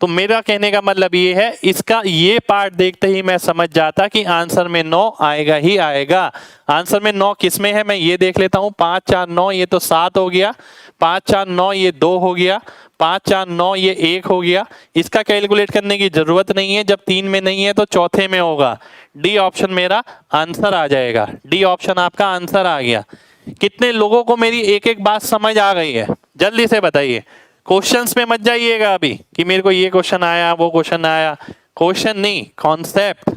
A: तो मेरा कहने का मतलब ये है, इसका ये पार्ट देखते ही मैं समझ जाता कि आंसर में 9 आएगा ही आएगा। आंसर में 9 किस में है मैं ये देख लेता हूं। 5 4 9 ये तो 7 हो गया, 5 4 9 ये 2 हो गया, 5 4 9 ये 1 हो गया। इसका कैलकुलेट करने की जरूरत नहीं है, जब 3 में नहीं है तो चौथे में होगा। डी ऑप्शन मेरा आंसर आ जाएगा। डी ऑप्शन आपका आंसर आ गया। कितने लोगों को मेरी एक एक बात समझ आ गई है, जल्दी से बताइए। क्वेश्चंस में मत जाइएगा अभी कि मेरे को ये क्वेश्चन आया वो क्वेश्चन आया। क्वेश्चन नहीं, कॉन्सेप्ट,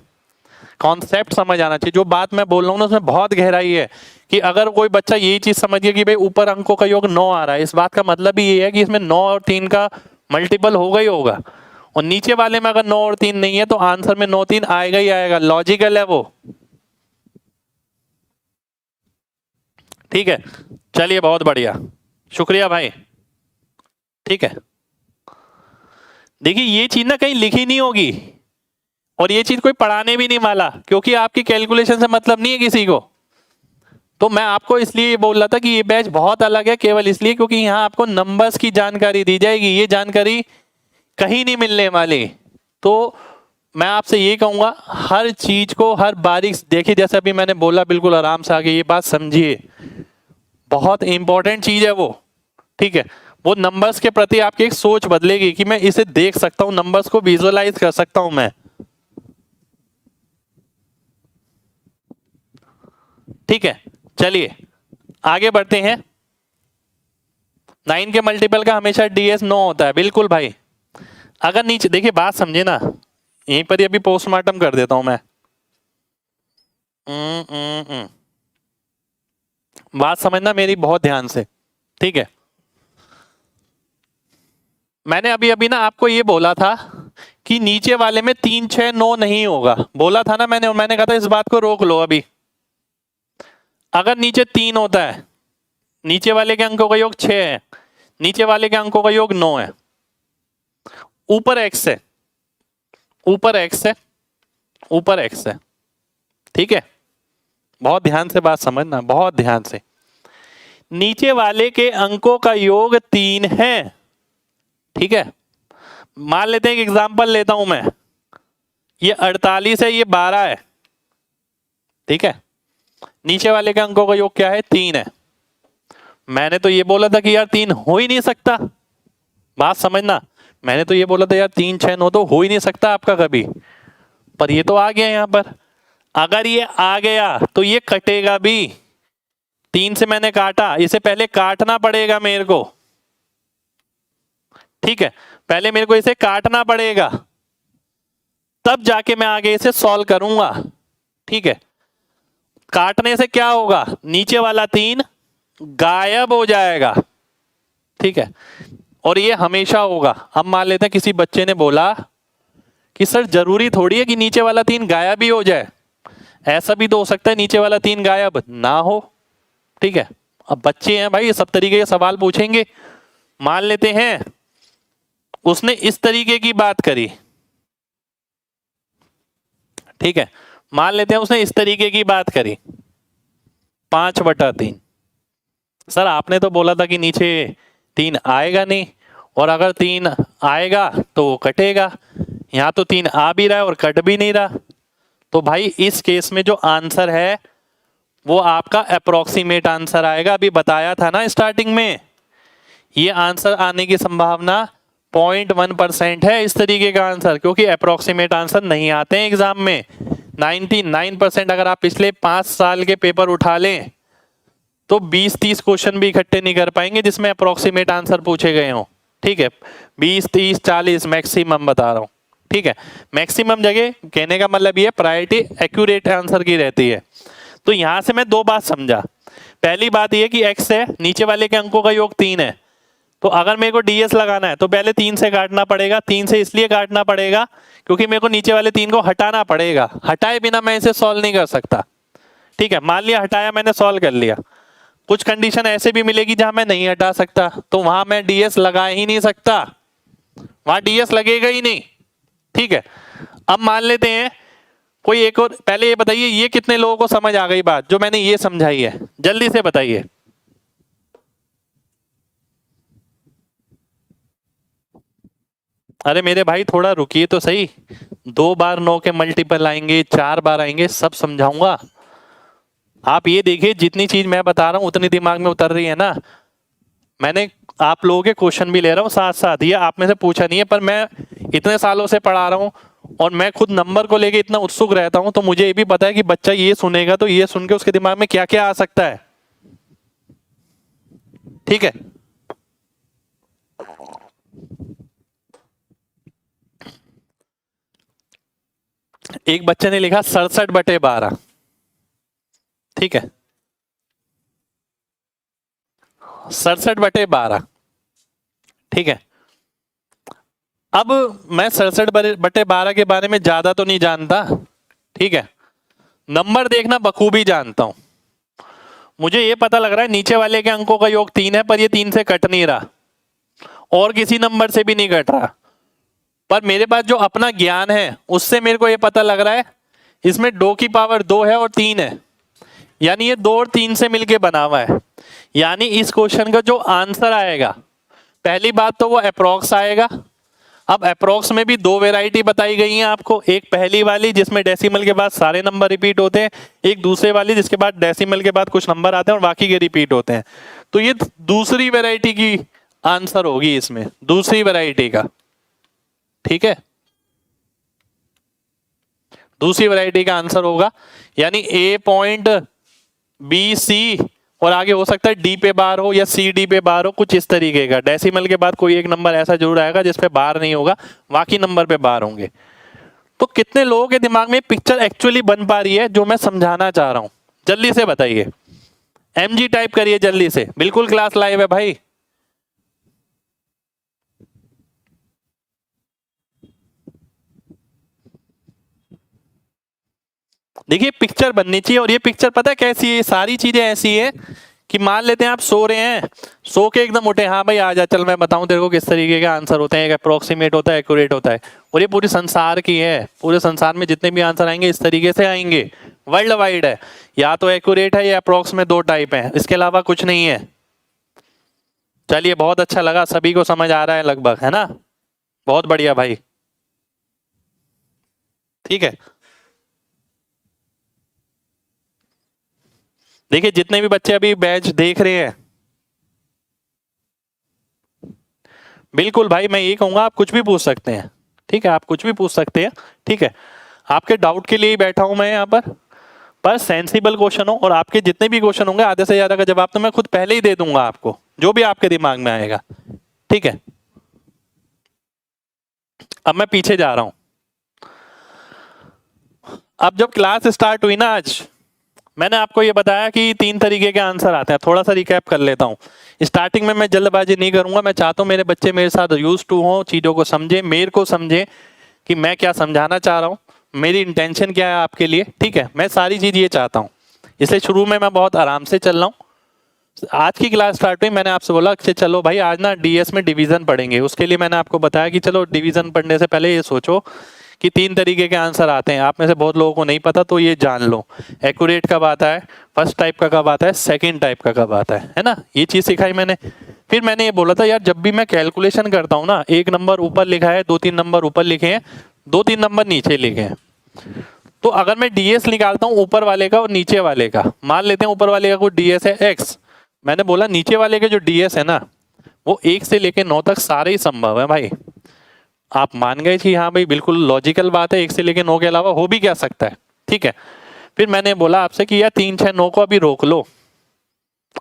A: कॉन्सेप्ट समझ आना चाहिए। जो बात मैं बोल रहा हूँ ना उसमें बहुत गहराई है कि अगर कोई बच्चा यही चीज समझ गया कि भाई ऊपर अंकों का योग 9 आ रहा है, इस बात का मतलब ही ये है कि इसमें 9 और 3 का मल्टीपल होगा ही होगा, और नीचे वाले में अगर 9 और 3 नहीं है तो आंसर में 9 3 आएगा ही आएगा। लॉजिकल है वो, ठीक है। चलिए बहुत बढ़िया, शुक्रिया भाई। ठीक है, देखिए ये चीज ना कहीं लिखी नहीं होगी और ये चीज कोई पढ़ाने भी नहीं वाला, क्योंकि आपकी कैलकुलेशन से मतलब नहीं है किसी को। तो मैं आपको इसलिए बोल रहा था कि ये बैच बहुत अलग है, केवल इसलिए क्योंकि यहाँ आपको नंबर्स की जानकारी दी जाएगी। ये जानकारी कहीं नहीं मिलने वाली। तो मैं आपसे ये कहूंगा हर चीज को, हर बारीक देखिए, जैसे अभी मैंने बोला बिल्कुल आराम से आगे ये बात समझिए, बहुत इंपॉर्टेंट चीज है वो। ठीक है, वो नंबर्स के प्रति आपकी एक सोच बदलेगी कि मैं इसे देख सकता हूं, नंबर्स को विजुअलाइज कर सकता हूं मैं। ठीक है, चलिए आगे बढ़ते हैं। 9 के मल्टीपल का हमेशा DS 9 होता है, बिल्कुल भाई। अगर नीचे देखिए, बात समझे ना, यहीं पर ही अभी पोस्टमार्टम कर देता हूं मैं। बात समझना मेरी बहुत ध्यान से, ठीक है। मैंने अभी अभी ना आपको ये बोला था कि नीचे वाले में 3 6 9 नहीं होगा, बोला था ना मैंने, और मैंने कहा था इस बात को रोक लो अभी। अगर नीचे 3 होता है, नीचे वाले के अंकों का योग 6 है, नीचे वाले के अंकों का योग 9 है, ऊपर x है, ऊपर x है, ऊपर x है, ठीक है। बहुत ध्यान से बात समझना, बहुत ध्यान से। नीचे वाले के अंकों का योग 3 है, ठीक है। मान लेते हैं, एक एग्जांपल लेता हूं मैं, ये 48 है, ये 12 है, ठीक है। नीचे वाले के अंकों का योग क्या है? 3 है। मैंने तो ये बोला था कि यार 3 हो ही नहीं सकता, बात समझना। मैंने तो ये बोला था यार 3 6 9 तो हो ही नहीं सकता आपका कभी, पर ये तो आ गया यहां पर। अगर ये आ गया तो ये कटेगा भी। 3 से मैंने काटा, इसे पहले काटना पड़ेगा मेरे को, ठीक है। पहले मेरे को इसे काटना पड़ेगा, तब जाके मैं आगे इसे सॉल्व करूंगा, ठीक है। काटने से क्या होगा? नीचे वाला 3 गायब हो जाएगा, ठीक है। और ये हमेशा होगा। अब मान लेते हैं किसी बच्चे ने बोला कि सर जरूरी थोड़ी है कि नीचे वाला 3 गायब ही हो जाए, ऐसा भी तो हो सकता है नीचे वाला 3 गायब ना हो, ठीक है। अब बच्चे हैं भाई, सब तरीके के सवाल पूछेंगे। मान लेते हैं उसने इस तरीके की बात करी, ठीक है। मान लेते हैं उसने इस तरीके की बात करी, 5/3। सर आपने तो बोला था कि नीचे 3 आएगा नहीं, और अगर 3 आएगा तो वो कटेगा। यहां तो 3 आ भी रहा है और कट भी नहीं रहा। तो भाई इस केस में जो आंसर है वो आपका अप्रोक्सीमेट आंसर आएगा। अभी बताया था ना स्टार्टिंग में, ये आंसर आने की संभावना 0.1% है इस तरीके का आंसर, क्योंकि अप्रोक्सीमेट आंसर नहीं आते हैं एग्जाम में। 99% अगर आप पिछले 5 साल के पेपर उठा लें तो 20-30 क्वेश्चन भी इकट्ठे नहीं कर पाएंगे जिसमें अप्रोक्सीमेट आंसर पूछे गए हों, ठीक है। 20 30 40 मैक्सिमम बता रहा हूं, ठीक है। मैक्सिमम जगह कहने का मतलब ये प्रायोरिटी एक्यूरेट आंसर की रहती है। तो यहां से मैं 2 बात समझा। पहली बात ये कि x है, नीचे वाले के अंकों का योग 3 है, तो अगर मेरे को डीएस लगाना है तो पहले 3 से काटना पड़ेगा। 3 से इसलिए काटना पड़ेगा क्योंकि मेरे को नीचे वाले 3 को हटाना पड़ेगा, हटाए बिना मैं इसे सॉल्व नहीं कर सकता। ठीक है, मान लिया हटाया मैंने, सॉल्व कर लिया। कुछ कंडीशन ऐसे भी मिलेगी जहां मैं नहीं हटा सकता, तो वहां मैं डीएस लगा ही नहीं सकता, वहां डीएस लगेगा ही नहीं। ठीक है, अब मान लेते हैं कोई एक और। पहले ये बताइए, ये कितने लोगों को समझ आ गई बात जो मैंने ये समझाई है, जल्दी से बताइए। अरे मेरे भाई थोड़ा रुकिए तो सही, 2 बार 9 के मल्टीपल आएंगे, 4 बार आएंगे, सब समझाऊंगा। आप ये देखिए, जितनी चीज मैं बता रहा हूं उतनी दिमाग में उतर रही है ना। मैंने आप लोगों के क्वेश्चन भी ले रहा हूँ साथ साथ, ये आप में से पूछा नहीं है, पर मैं इतने सालों से पढ़ा रहा हूँ और मैं खुद नंबर को लेके इतना उत्सुक रहता हूं, तो मुझे ये भी पता है कि बच्चा ये सुनेगा तो ये सुन के उसके दिमाग में क्या क्या आ सकता है। ठीक है, एक बच्चे ने लिखा 67/12। ठीक है, 67/12। ठीक है, अब मैं 67/12 के बारे में ज्यादा तो नहीं जानता। ठीक है, नंबर देखना बखूबी जानता हूं। मुझे ये पता लग रहा है नीचे वाले के अंकों का योग 3 है, पर ये 3 से कट नहीं रहा और किसी नंबर से भी नहीं कट रहा। पर मेरे पास जो अपना ज्ञान है उससे मेरे को ये पता लग रहा है इसमें 2 की पावर 2 है और 3 है, यानी ये 2 और 3 से मिलके बना हुआ है। यानी इस क्वेश्चन का जो आंसर आएगा, पहली बात तो वो अप्रोक्स आएगा। अब अप्रोक्स में भी 2 वैरायटी बताई गई हैं आपको, एक पहली वाली जिसमें डेसिमल के बाद सारे नंबर रिपीट होते हैं, एक दूसरे वाली जिसके बाद डेसिमल के बाद कुछ नंबर आते हैं और बाकी के रिपीट होते हैं। तो ये दूसरी वैरायटी की आंसर होगी, इसमें दूसरी वैरायटी का। ठीक है, दूसरी वैरायटी का आंसर होगा, यानी ए पॉइंट बी सी और आगे हो सकता है डी पे बार हो या सी डी पे बार हो, कुछ इस तरीके का। डेसिमल के बाद कोई एक नंबर ऐसा जरूर आएगा जिसपे बार नहीं होगा, बाकी नंबर पे बार होंगे। तो कितने लोगों के दिमाग में पिक्चर एक्चुअली बन पा रही है जो मैं समझाना चाह रहा हूं, जल्दी से बताइए। एमजी टाइप करिए जल्दी से, बिल्कुल क्लास लाइव है भाई। देखिए पिक्चर बननी चाहिए, और ये पिक्चर पता है कैसी है, सारी चीजें ऐसी है कि मान लेते हैं आप सो रहे हैं, सो के एकदम उठे, हाँ भाई आ जा, चल मैं बताऊं तेरे को किस तरीके का आंसर होते हैं, एक अप्रोक्सीमेट होता है, एक्यूरेट होता है। और ये पूरे संसार की है, पूरे संसार में जितने भी आंसर आएंगे इस तरीके से आएंगे, वर्ल्ड वाइड है। या तो एक्यूरेट है या अप्रोक्स में 2 टाइप है, इसके अलावा कुछ नहीं है। चलिए बहुत अच्छा लगा, सभी को समझ आ रहा है लगभग, है ना, बहुत बढ़िया भाई। ठीक है, देखिए जितने भी बच्चे अभी बैच देख रहे हैं, बिल्कुल भाई मैं ये कहूंगा आप कुछ भी पूछ सकते हैं। ठीक है, आप कुछ भी पूछ सकते हैं। ठीक है, आपके डाउट के लिए ही बैठा हूं मैं यहाँ पर सेंसिबल क्वेश्चन हो, और आपके जितने भी क्वेश्चन होंगे आधे से ज्यादा का जवाब तो मैं खुद पहले ही दे दूंगा आपको, जो भी आपके दिमाग में आएगा। ठीक है, अब मैं पीछे जा रहा हूं। अब जब क्लास स्टार्ट हुई ना आज, मैंने आपको ये बताया कि 3 तरीके के आंसर आते हैं। थोड़ा सा रिकैप कर लेता हूँ। स्टार्टिंग में मैं जल्दबाजी नहीं करूंगा, मैं चाहता हूँ मेरे बच्चे मेरे साथ यूज टू हों, चीज़ों को समझे, मेरे को समझे कि मैं क्या समझाना चाह रहा हूँ, मेरी इंटेंशन क्या है आपके लिए। ठीक है, मैं सारी चीज़ ये चाहता हूँ, इसलिए शुरू में मैं बहुत आराम से चल रहा हूँ। आज की क्लास स्टार्ट हुई, मैंने आपसे बोला कि चलो भाई आज ना डीएस में डिवीजन पढ़ेंगे। उसके लिए मैंने आपको बताया कि चलो डिवीजन पढ़ने से पहले ये सोचो कि 3 तरीके के आंसर आते हैं। आप में से बहुत लोगों को नहीं पता, तो ये जान लो। एक्यूरेट कब आता है, फर्स्ट टाइप का कब आता है, सेकंड टाइप का कब आता है ना, ये चीज़ सिखाई मैंने। फिर मैंने ये बोला था यार जब भी मैं कैलकुलेशन करता हूँ ना, 1 नंबर ऊपर लिखा है, 2-3 नंबर ऊपर लिखे हैं, 2-3 नंबर नीचे लिखे हैं, तो अगर मैं डीएस निकालता हूँ ऊपर वाले का और नीचे वाले का, मान लेते हैं ऊपर वाले का कोई डीएस है एक्स, मैंने बोला नीचे वाले के जो डीएस है ना वो 1 से लेके 9 तक सारे ही संभव है भाई। आप मान गए कि हाँ भाई बिल्कुल लॉजिकल बात है, 1 से लेके 9 के अलावा हो भी क्या सकता है। ठीक है, फिर मैंने बोला आपसे कि यार 3, 6, 9 को अभी रोक लो,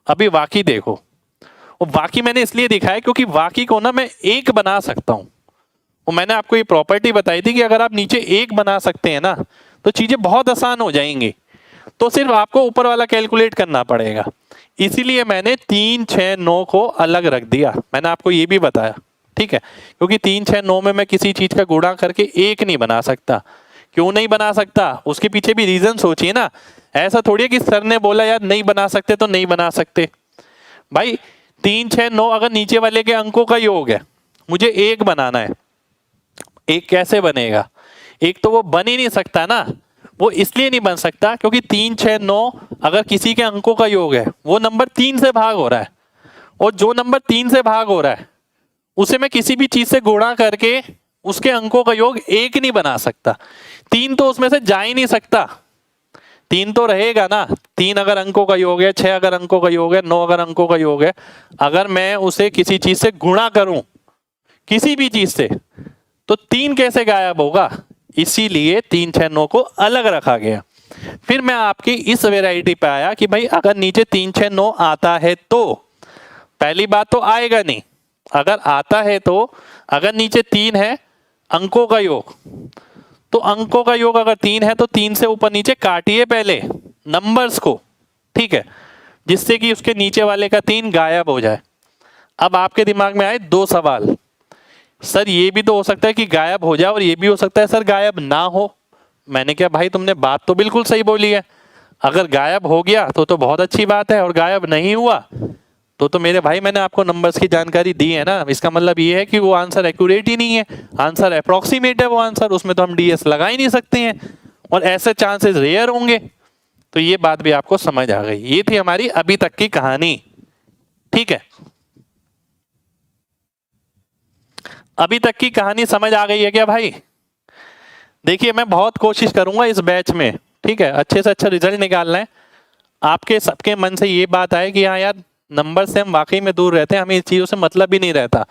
A: अभी वाकी देखो। और वाकी मैंने इसलिए दिखाया क्योंकि वाकी को ना मैं 1 बना सकता हूं। और मैंने आपको ये प्रॉपर्टी बताई थी कि अगर आप नीचे 1 बना सकते हैं ना तो चीजें बहुत आसान हो जाएंगी। तो सिर्फ आपको ऊपर वाला कैलकुलेट करना पड़ेगा। इसीलिए मैंने 3 6 9 को अलग रख दिया, मैंने आपको ये भी बताया, ठीक है। क्योंकि 3 6 9 में मैं किसी चीज का गुणा करके एक नहीं बना सकता। क्यों नहीं बना सकता, उसके पीछे भी रीजन सोचिए ना। ऐसा थोड़ी है कि सर ने बोला यार नहीं बना सकते तो नहीं बना सकते। भाई 3 6 9 अगर नीचे वाले के अंकों का योग है, मुझे एक बनाना है। एक कैसे बनेगा, एक तो वो बन ही नहीं सकता ना। वो इसलिए नहीं बन सकता क्योंकि 3 6 9 अगर किसी के अंकों का योग है, वो नंबर 3 से भाग हो रहा है, और जो नंबर 3 से भाग हो रहा है उसे मैं किसी भी चीज से गुणा करके उसके अंकों का योग एक नहीं बना सकता। 3 तो उसमें से जा ही नहीं सकता, 3 तो रहेगा ना। 3 अगर अंकों का योग है, 6 अगर अंकों का योग है, 9 अगर अंकों का योग है, अगर मैं उसे किसी चीज से गुणा करूं, किसी भी चीज से, तो 3 कैसे गायब होगा। इसीलिए 3 6 9 को अलग रखा गया। फिर मैं आपकी इस वैरायटी पे आया कि भाई अगर नीचे 3 6 9 आता है तो, पहली बात तो आएगा नहीं। अगर आता है तो, अगर नीचे 3 है अंकों का योग, तो अंकों का योग अगर 3 है तो 3 से ऊपर नीचे काटिए पहले नंबर्स को, ठीक है, जिससे कि उसके नीचे वाले का 3 गायब हो जाए। अब आपके दिमाग में आए दो सवाल, सर ये भी तो हो सकता है कि गायब हो जाए और ये भी हो सकता है सर गायब ना हो। मैंने कहा भाई तुमने बात तो बिल्कुल सही बोली है, अगर गायब हो गया तो बहुत अच्छी बात है, और गायब नहीं हुआ तो मेरे भाई मैंने आपको नंबर्स की जानकारी दी है ना। इसका मतलब ये है कि वो आंसर एक्यूरेट ही नहीं है, आंसर अप्रोक्सीमेट है वो आंसर, उसमें तो हम डीएस लगा ही नहीं सकते हैं, और ऐसे चांसेस रेयर होंगे। तो ये बात भी आपको समझ आ गई। ये थी हमारी अभी तक की कहानी, ठीक है। अभी तक की कहानी समझ आ गई है क्या भाई। देखिए मैं बहुत कोशिश करूंगा इस बैच में, ठीक है, अच्छे से अच्छा रिजल्ट निकालना है। आपके सबके मन से ये बात आए कि हाँ यार नंबर से हम वाकई में दूर रहते हैं, हमें इस चीज़ों से मतलब ही नहीं रहता,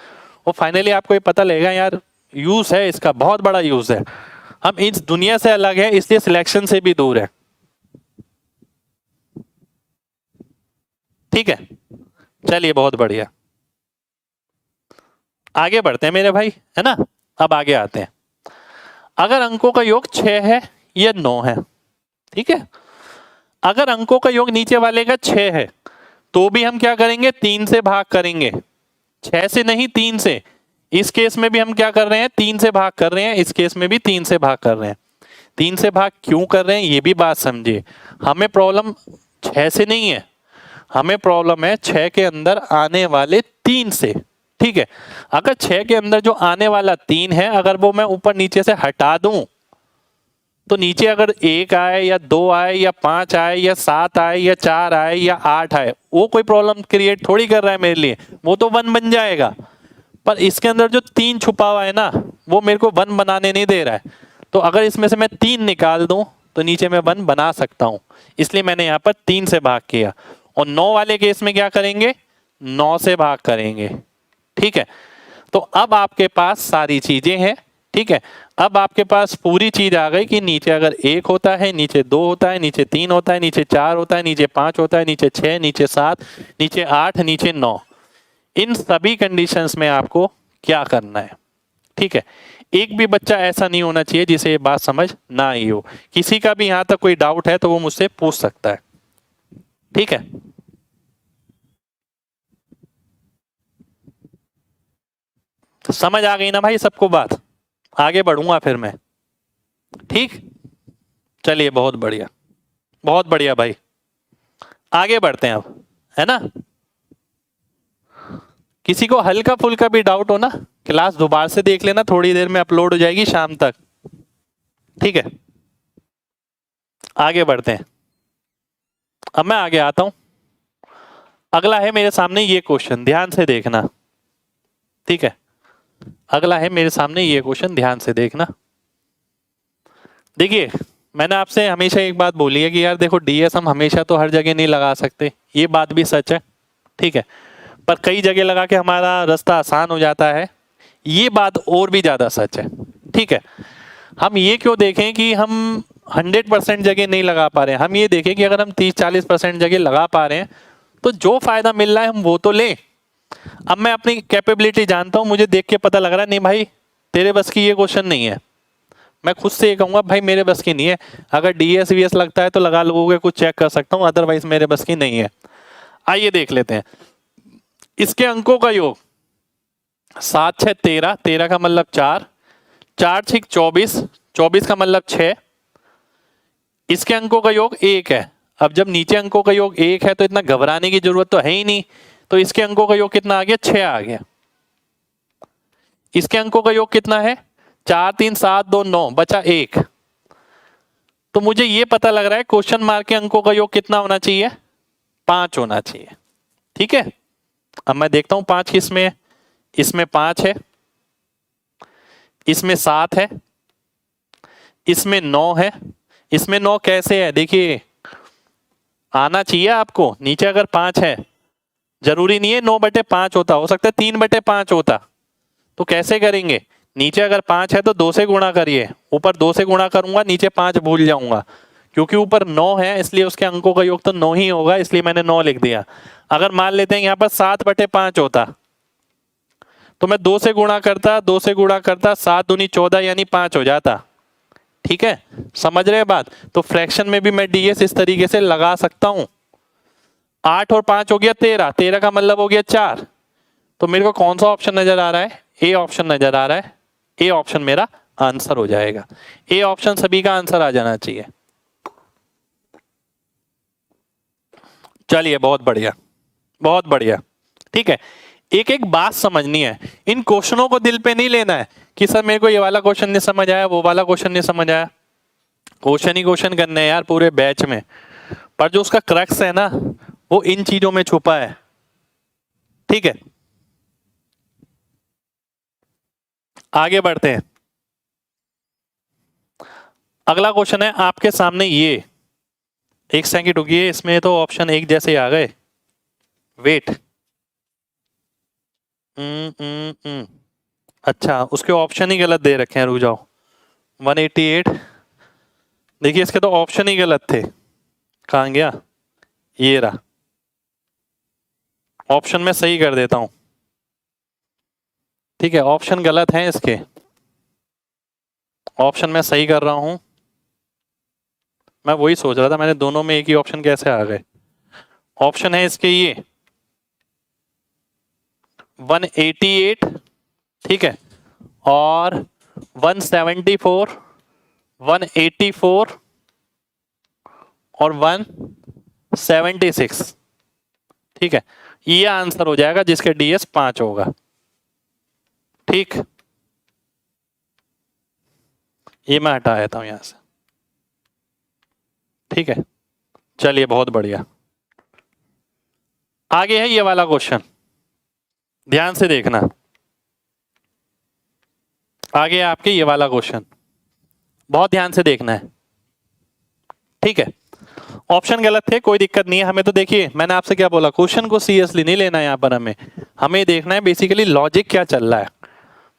A: और फाइनली आपको ये पता लगेगा यार यूज़ है इसका, बहुत बड़ा यूज़ है। हम इस दुनिया से अलग है, इसलिए सिलेक्शन से भी दूर है, ठीक है। चलिए बहुत बढ़िया, आगे बढ़ते हैं मेरे भाई, है ना। अब आगे आते हैं, अगर अंकों का योग 6 है या 9 है, ठीक है। अगर अंकों का योग नीचे वाले का 6 है तो भी हम क्या करेंगे, 3 से भाग करेंगे, 6 से नहीं 3 से। इस केस में भी हम क्या कर रहे हैं, 3 से भाग कर रहे हैं, इस केस में भी 3 से भाग कर रहे हैं। 3 से भाग क्यों कर रहे हैं ये भी बात समझिए। हमें प्रॉब्लम 6 से नहीं है, हमें प्रॉब्लम है 6 के अंदर आने वाले 3 से, ठीक है। अगर 6 के अंदर जो आने वाला 3 है, अगर वो मैं ऊपर नीचे से हटा दूं, तो नीचे अगर 1 आए या 2 आए या 5 आए या 7 आए या 4 आए या 8 आए, वो कोई प्रॉब्लम क्रिएट थोड़ी कर रहा है मेरे लिए, वो तो 1 बन जाएगा। पर इसके अंदर जो 3 छुपा हुआ है ना, वो मेरे को 1 बनाने नहीं दे रहा है। तो अगर इसमें से मैं 3 निकाल दूं तो नीचे मैं 1 बना सकता हूं, इसलिए मैंने यहाँ पर 3 से भाग किया। और 9 वाले केस में क्या करेंगे, 9 से भाग करेंगे, ठीक है। तो अब आपके पास सारी चीजें हैं, ठीक है। अब आपके पास पूरी चीज आ गई कि नीचे अगर 1 होता है, नीचे 2 होता है, नीचे 3 होता है, नीचे 4 होता है, नीचे 5 होता है, नीचे 6, नीचे 7, नीचे 8, नीचे 9। इन सभी कंडीशंस में आपको क्या करना है, ठीक है। एक भी बच्चा ऐसा नहीं होना चाहिए जिसे ये बात समझ ना आई हो। किसी का भी यहां तक कोई डाउट है तो वो मुझसे पूछ सकता है, ठीक है। समझ आ गई ना भाई सबको बात, आगे बढ़ूंगा फिर मैं, ठीक। चलिए बहुत बढ़िया, बहुत बढ़िया भाई, आगे बढ़ते हैं अब, है ना। किसी को हल्का फुल्का भी डाउट हो ना, क्लास दोबारा से देख लेना, थोड़ी देर में अपलोड हो जाएगी शाम तक, ठीक है। आगे बढ़ते हैं, अब मैं आगे आता हूं। अगला है मेरे सामने ये क्वेश्चन, ध्यान से देखना, ठीक है। अगला है मेरे सामने ये क्वेश्चन, ध्यान से देखना। देखिए मैंने आपसे हमेशा एक बात बोली है कि यार देखो डीएस हम हमेशा तो हर जगह नहीं लगा सकते, ये बात भी सच है, ठीक है। पर कई जगह लगा के हमारा रास्ता आसान हो जाता है, ये बात और भी ज्यादा सच है, ठीक है। हम ये क्यों देखें कि हम 100% जगह नहीं लगा पा रहे हैं, हम ये देखें कि अगर हम 30-40% जगह लगा पा रहे हैं तो जो फायदा मिल रहा है हम वो तो लें। अब मैं अपनी कैपेबिलिटी जानता हूं, मुझे देख के पता लग रहा है नहीं भाई तेरे बस की ये क्वेश्चन नहीं है, मैं खुद से ये कहूंगा भाई मेरे बस की नहीं है। अगर डीएस वीएस लगता है तो लगा लोगों के कुछ चेक कर सकता हूं, अदरवाइज मेरे बस की नहीं है। आइए देख लेते हैं इसके अंकों का योग। 7 6 13, 13 का मतलब 4, 4 6 24, 24 का मतलब 6। इसके अंकों का योग 1 है। अब जब नीचे अंकों का योग 1 है तो इतना घबराने की जरूरत तो है ही नहीं, तो इसके अंकों का योग कितना आ गया, 6 आ गया। इसके अंकों का योग कितना है, 4 3 7 2 9, बचा 1। तो मुझे ये पता लग रहा है क्वेश्चन मार्क के अंकों का योग कितना होना चाहिए, 5 होना चाहिए। ठीक है, अब मैं देखता हूं 5 किसमें है। इसमें 5 है, इसमें 7 है, इसमें 9 है। इसमें 9 कैसे है, देखिए आना चाहिए आपको। नीचे अगर 5 है, जरूरी नहीं है 9/5 होता, हो सकता है 3/5 होता। तो कैसे करेंगे, नीचे अगर 5 है तो 2 से गुणा करिए, ऊपर 2 से गुणा करूंगा, नीचे 5 भूल जाऊंगा। क्योंकि ऊपर 9 है इसलिए उसके अंकों का योग तो 9 ही होगा, इसलिए मैंने 9 लिख दिया। अगर मान लेते हैं यहाँ पर 7/5 होता तो मैं 2 से गुणा करता, 2 से गुणा करता, 7 दूनी 14 यानी 5 हो जाता। ठीक है, समझ रहे हैं बात। तो फ्रैक्शन में भी मैं डीएस इस तरीके से लगा सकता हूं। 8 और 5 हो गया 13, 13 का मतलब हो गया 4। तो मेरे को कौन सा ऑप्शन नजर आ रहा है, ए ऑप्शन नजर आ रहा है। ए ऑप्शन मेरा आंसर हो जाएगा। ए ऑप्शन सभी का आंसर आ जाना चाहिए। चलिए बहुत बढ़िया, बहुत बढ़िया। ठीक है, एक एक बात समझनी है, इन क्वेश्चनों को दिल पे नहीं लेना है कि सर मेरे को ये वाला क्वेश्चन नहीं समझ आया, वो वाला क्वेश्चन नहीं समझ आया। क्वेश्चन ही क्वेश्चन करने हैं यार पूरे बैच में, पर जो उसका क्रक्स है ना वो इन चीजों में छुपा है। ठीक है, आगे बढ़ते हैं। अगला क्वेश्चन है आपके सामने ये, एक सेकंड रुकिए, इसमें तो ऑप्शन एक जैसे आ गए, वेट। अच्छा, उसके ऑप्शन ही गलत दे रखे हैं, रुक जाओ। 188, देखिए इसके तो ऑप्शन ही गलत थे। कहाँ गया, ये रहा। ऑप्शन में सही कर देता हूं। ठीक है, ऑप्शन गलत हैं इसके, ऑप्शन में सही कर रहा हूं। मैं वही सोच रहा था, मैंने दोनों में एक ही ऑप्शन कैसे आ गए। ऑप्शन है इसके ये 188, ठीक है, और 174, 184 और 176। ठीक है, ये आंसर हो जाएगा जिसके डीएस 5 होगा। ठीक, ये मैं हटा देता हूं यहां से। ठीक है, चलिए बहुत बढ़िया। आगे है ये वाला क्वेश्चन, ध्यान से देखना। आगे है आपके ये वाला क्वेश्चन, बहुत ध्यान से देखना है। ठीक है, ऑप्शन गलत थे, कोई दिक्कत नहीं है। हमें तो देखिए मैंने आपसे क्या बोला, क्वेश्चन को सीरियसली नहीं लेना है यहाँ पर। हमें देखना है बेसिकली लॉजिक क्या चल रहा है।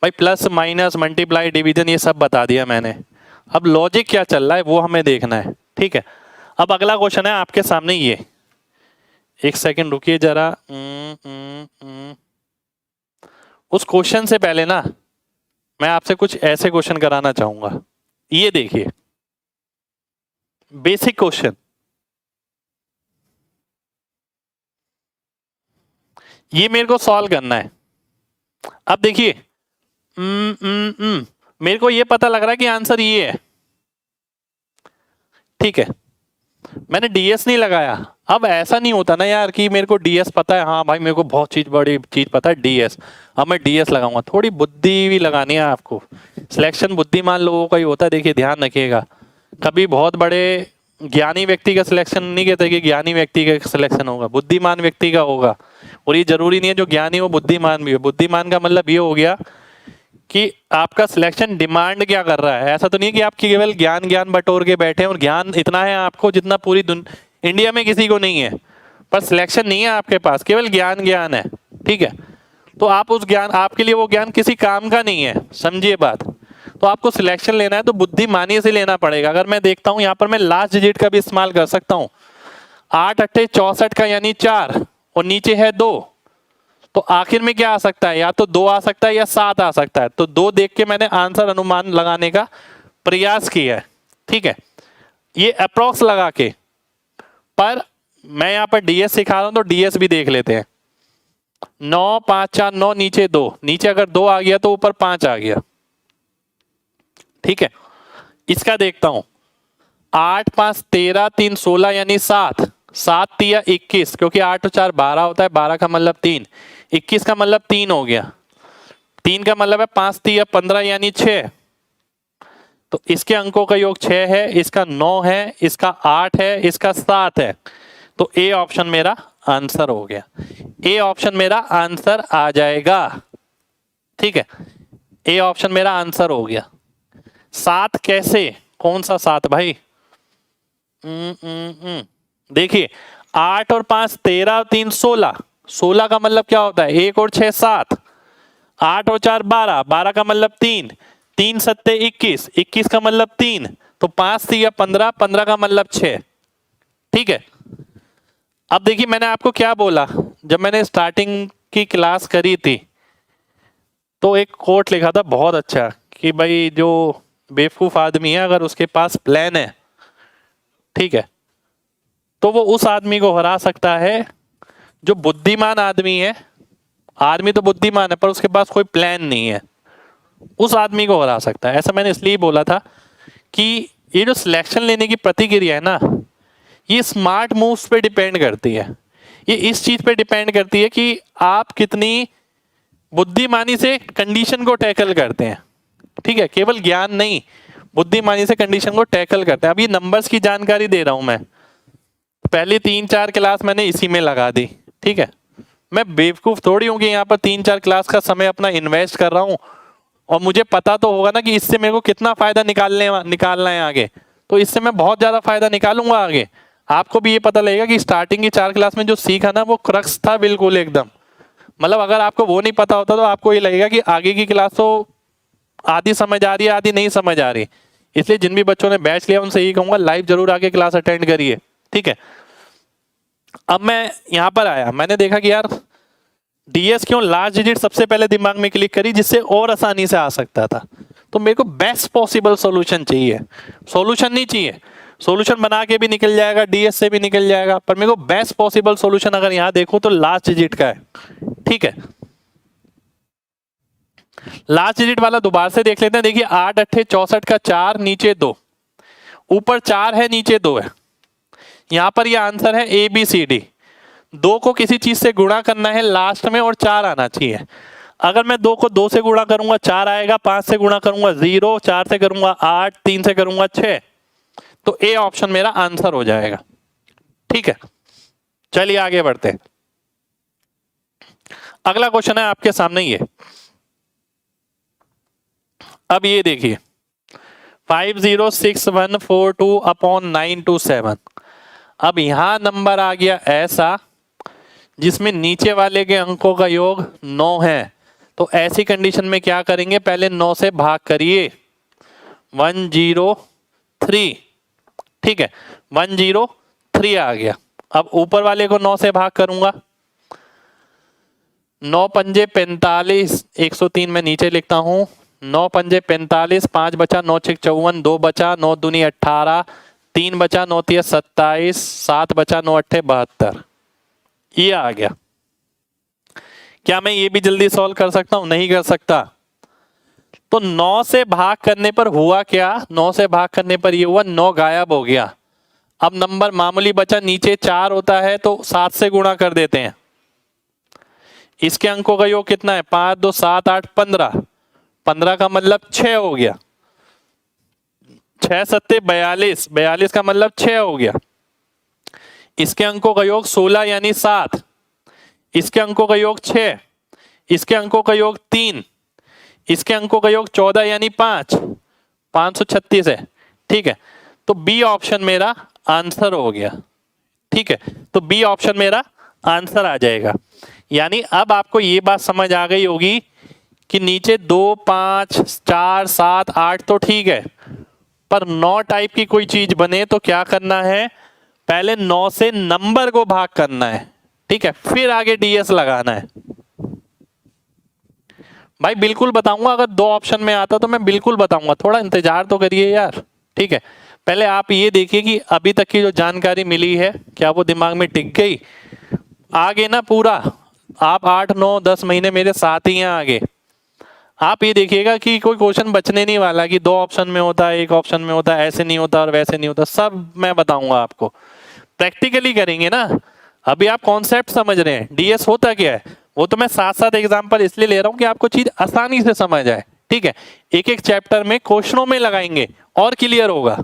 A: भाई प्लस माइनस मल्टीप्लाई डिवीजन ये सब बता दिया मैंने, अब लॉजिक क्या चल रहा है वो हमें देखना है। ठीक है, अब अगला क्वेश्चन है आपके सामने ये, एक सेकंड रुकिए जरा। उस क्वेश्चन से पहले ना मैं आपसे कुछ ऐसे क्वेश्चन कराना चाहूंगा। ये देखिए बेसिक क्वेश्चन, ये मेरे को सॉल्व करना है। अब देखिए मेरे को ये पता लग रहा है कि आंसर ये है। ठीक है, मैंने डीएस नहीं लगाया। अब ऐसा नहीं होता ना यार कि मेरे को डीएस पता है, हाँ भाई मेरे को बहुत बड़ी चीज पता है डीएस, अब मैं डीएस लगाऊंगा। थोड़ी बुद्धि भी लगानी है आपको। सिलेक्शन बुद्धिमान लोगों का ही होता है, देखिए ध्यान रखिएगा। कभी बहुत बड़े ज्ञानी व्यक्ति का सिलेक्शन नहीं कहते कि ज्ञानी व्यक्ति का सिलेक्शन होगा, बुद्धिमान व्यक्ति का होगा। और ये जरूरी नहीं है जो ज्ञानी हो बुद्धिमान भी हो। बुद्धिमान का मतलब ये हो गया कि आपका सिलेक्शन डिमांड क्या कर रहा है। ऐसा तो नहीं है कि आप केवल ज्ञान ज्ञान बटोर के बैठे हैं और ज्ञान इतना है आपको जितना पूरी इंडिया में किसी को नहीं है, पर सिलेक्शन नहीं है आपके पास, केवल ज्ञान ज्ञान है। ठीक है, तो आप उस ज्ञान, आपके लिए वो ज्ञान किसी काम का नहीं है, समझिए बात। तो आपको सिलेक्शन लेना है तो बुद्धिमानी से लेना पड़ेगा। अगर मैं देखता हूं यहाँ पर मैं लास्ट डिजिट का भी इस्तेमाल कर सकता हूं। 8 8 64 का यानी 4 और नीचे है 2, तो आखिर में क्या आ सकता है, या तो 2 आ सकता है या 7 आ सकता है। तो 2 देख के मैंने आंसर अनुमान लगाने का प्रयास किया है। ठीक है, ये अप्रोक्स लगा के, पर मैं यहाँ पर डीएस सिखा रहा हूं तो डीएस भी देख लेते हैं। 9 5 4 9, नीचे 2, नीचे अगर 2 आ गया तो ऊपर 5 आ गया। ठीक है, इसका देखता हूं। 8 5 13 3 16 यानी 7, 7 तिया 21, क्योंकि 8 और 4 12 होता है, 12 का मतलब 3, 21 का मतलब 3 हो गया, 3 का मतलब है 5 तिया 15 यानी 6। तो इसके अंकों का योग 6 है, इसका 9 है, इसका 8 है, इसका 7 है। तो ए ऑप्शन मेरा आंसर हो गया। ए ऑप्शन मेरा आंसर आ जाएगा। ठीक है, ए ऑप्शन मेरा आंसर हो गया। 7 कैसे, कौन सा 7 भाई? देखिए 8 और 5 13 और 3 16, 16 का मतलब क्या होता है? 1 और 6 7, 8 और 4 12, 12 का मतलब 3, 3 सत्ते 21, 21 का मतलब 3, तो 5 तिया 15, 15 का मतलब 6। ठीक है, अब देखिए मैंने आपको क्या बोला जब मैंने स्टार्टिंग की क्लास करी थी, तो एक कोट लिखा था बहुत अच्छा कि भाई जो बेवकूफ आदमी है अगर उसके पास प्लान है, ठीक है, तो वो उस आदमी को हरा सकता है जो बुद्धिमान आदमी है। आदमी तो बुद्धिमान है पर उसके पास कोई प्लान नहीं है, उस आदमी को हरा सकता है। ऐसा मैंने इसलिए बोला था कि ये जो सिलेक्शन लेने की प्रतिक्रिया है ना, ये स्मार्ट मूव्स पे डिपेंड करती है। ये इस चीज पे डिपेंड करती है कि आप कितनी बुद्धिमानी से कंडीशन को टैकल करते हैं। ठीक है, केवल ज्ञान नहीं, बुद्धिमानी से कंडीशन को टैकल करते हैं। अब ये नंबर्स की जानकारी दे रहा हूं मैं, पहली 3-4 क्लास मैंने इसी में लगा दी। ठीक है, मैं बेवकूफ थोड़ी हूं कि यहाँ पर 3-4 क्लास का समय अपना इन्वेस्ट कर रहा हूं और मुझे पता तो होगा ना कि इससे मेरे को कितना फायदा निकालना है आगे, तो इससे मैं बहुत ज्यादा फायदा निकालूंगा आगे। आपको भी ये पता लगेगा कि स्टार्टिंग की 4 क्लास में जो सीखा ना वो क्रक्स था बिल्कुल एकदम। मतलब अगर आपको वो नहीं पता होता तो आपको ये लगेगा कि आगे की क्लास तो आधी समझ आ रही है आधी नहीं समझ आ रही। इसलिए जिन भी बच्चों ने बैच लिया उनसे यही कहूंगा लाइव जरूर आके क्लास अटेंड करिए। ठीक है, अब मैं यहां पर आया, मैंने देखा कि यार डीएस क्यों लास्ट डिजिट सबसे पहले दिमाग में क्लिक करी जिससे और आसानी से आ सकता था। तो मेरे को बेस्ट पॉसिबल सॉल्यूशन चाहिए, सॉल्यूशन नहीं चाहिए, सॉल्यूशन बना के भी निकल जाएगा, डीएस से भी निकल जाएगा, पर मेरे को बेस्ट पॉसिबल सॉल्यूशन अगर यहां देखूं तो लास्ट डिजिट का है। ठीक है, लास्ट डिजिट वाला दोबारा से देख लेते हैं। देखिए 8 8 64 का 4, नीचे 2, ऊपर 4 है नीचे 2 है। यहां पर ये आंसर है ए बी सी डी। 2 को किसी चीज से गुणा करना है लास्ट में और 4 आना चाहिए। अगर मैं 2 को 2 से गुणा करूंगा 4 आएगा, 5 से गुणा करूंगा 0, 4 से करूंगा 8, 3 से करूंगा 6, तो ए ऑप्शन मेरा आंसर हो जाएगा। ठीक है, चलिए आगे बढ़ते हैं। अगला क्वेश्चन है आपके सामने ये। अब ये देखिए 506,142 अपॉन 927। अब यहां नंबर आ गया ऐसा जिसमें नीचे वाले के अंकों का योग 9 है, तो ऐसी कंडीशन में क्या करेंगे, पहले 9 से भाग करिए, 103। ठीक है, 103 आ गया। अब ऊपर वाले को 9 से भाग करूंगा, 9 पंजे 45, 103 में नीचे लिखता हूं, 9 पंजे 45, 5 बचा, 9 छक 54, 2 बचा, 9 दूनी 18, 3 बचा, 9 तिया 27, 7 बचा, 9 अट्ठे 72। ये आ गया। क्या मैं ये भी जल्दी सॉल्व कर सकता हूं? नहीं कर सकता। तो 9 से भाग करने पर हुआ क्या, 9 से भाग करने पर ये हुआ 9 गायब हो गया। अब नंबर मामूली बचा, नीचे 4 होता है तो 7 से गुणा कर देते हैं। इसके अंकों का योग कितना है, 5 2 7 8 15, 15 का मतलब 6 हो गया, 6 सत्ते 42, 42 का मतलब 6 हो गया। इसके अंकों का योग 16 यानी 7, इसके अंकों का योग 6, इसके अंकों का योग 3, इसके अंकों का योग 14 यानी 5, 536 है। ठीक है, तो बी ऑप्शन मेरा आंसर हो गया। ठीक है, तो बी ऑप्शन मेरा आंसर आ जाएगा। यानी अब आपको ये बात समझ आ गई होगी कि नीचे 2 5 4 7 8 तो ठीक है, पर 9 टाइप की कोई चीज बने तो क्या करना है, पहले 9 से नंबर को भाग करना है। ठीक है, फिर आगे डीएस लगाना है। भाई बिल्कुल बताऊंगा, अगर 2 ऑप्शन में आता तो मैं बिल्कुल बताऊंगा, थोड़ा इंतजार तो करिए यार। ठीक है, पहले आप ये देखिए कि अभी तक की जो जानकारी मिली है क्या वो दिमाग में टिक गई। आगे ना पूरा आप 8 9 10 महीने मेरे साथ ही हैं आगे। आप ये देखिएगा कि कोई क्वेश्चन बचने नहीं वाला कि 2 ऑप्शन में होता है, 1 ऑप्शन में होता है, ऐसे नहीं होता और वैसे नहीं होता, सब मैं बताऊंगा आपको। प्रैक्टिकली करेंगे ना। अभी आप कॉन्सेप्ट समझ रहे हैं, डीएस होता क्या है, वो तो मैं साथ साथ एग्जांपल इसलिए ले रहा हूं कि आपको चीज आसानी से समझ आए। ठीक है, एक एक चैप्टर में क्वेश्चनों में लगाएंगे और क्लियर होगा।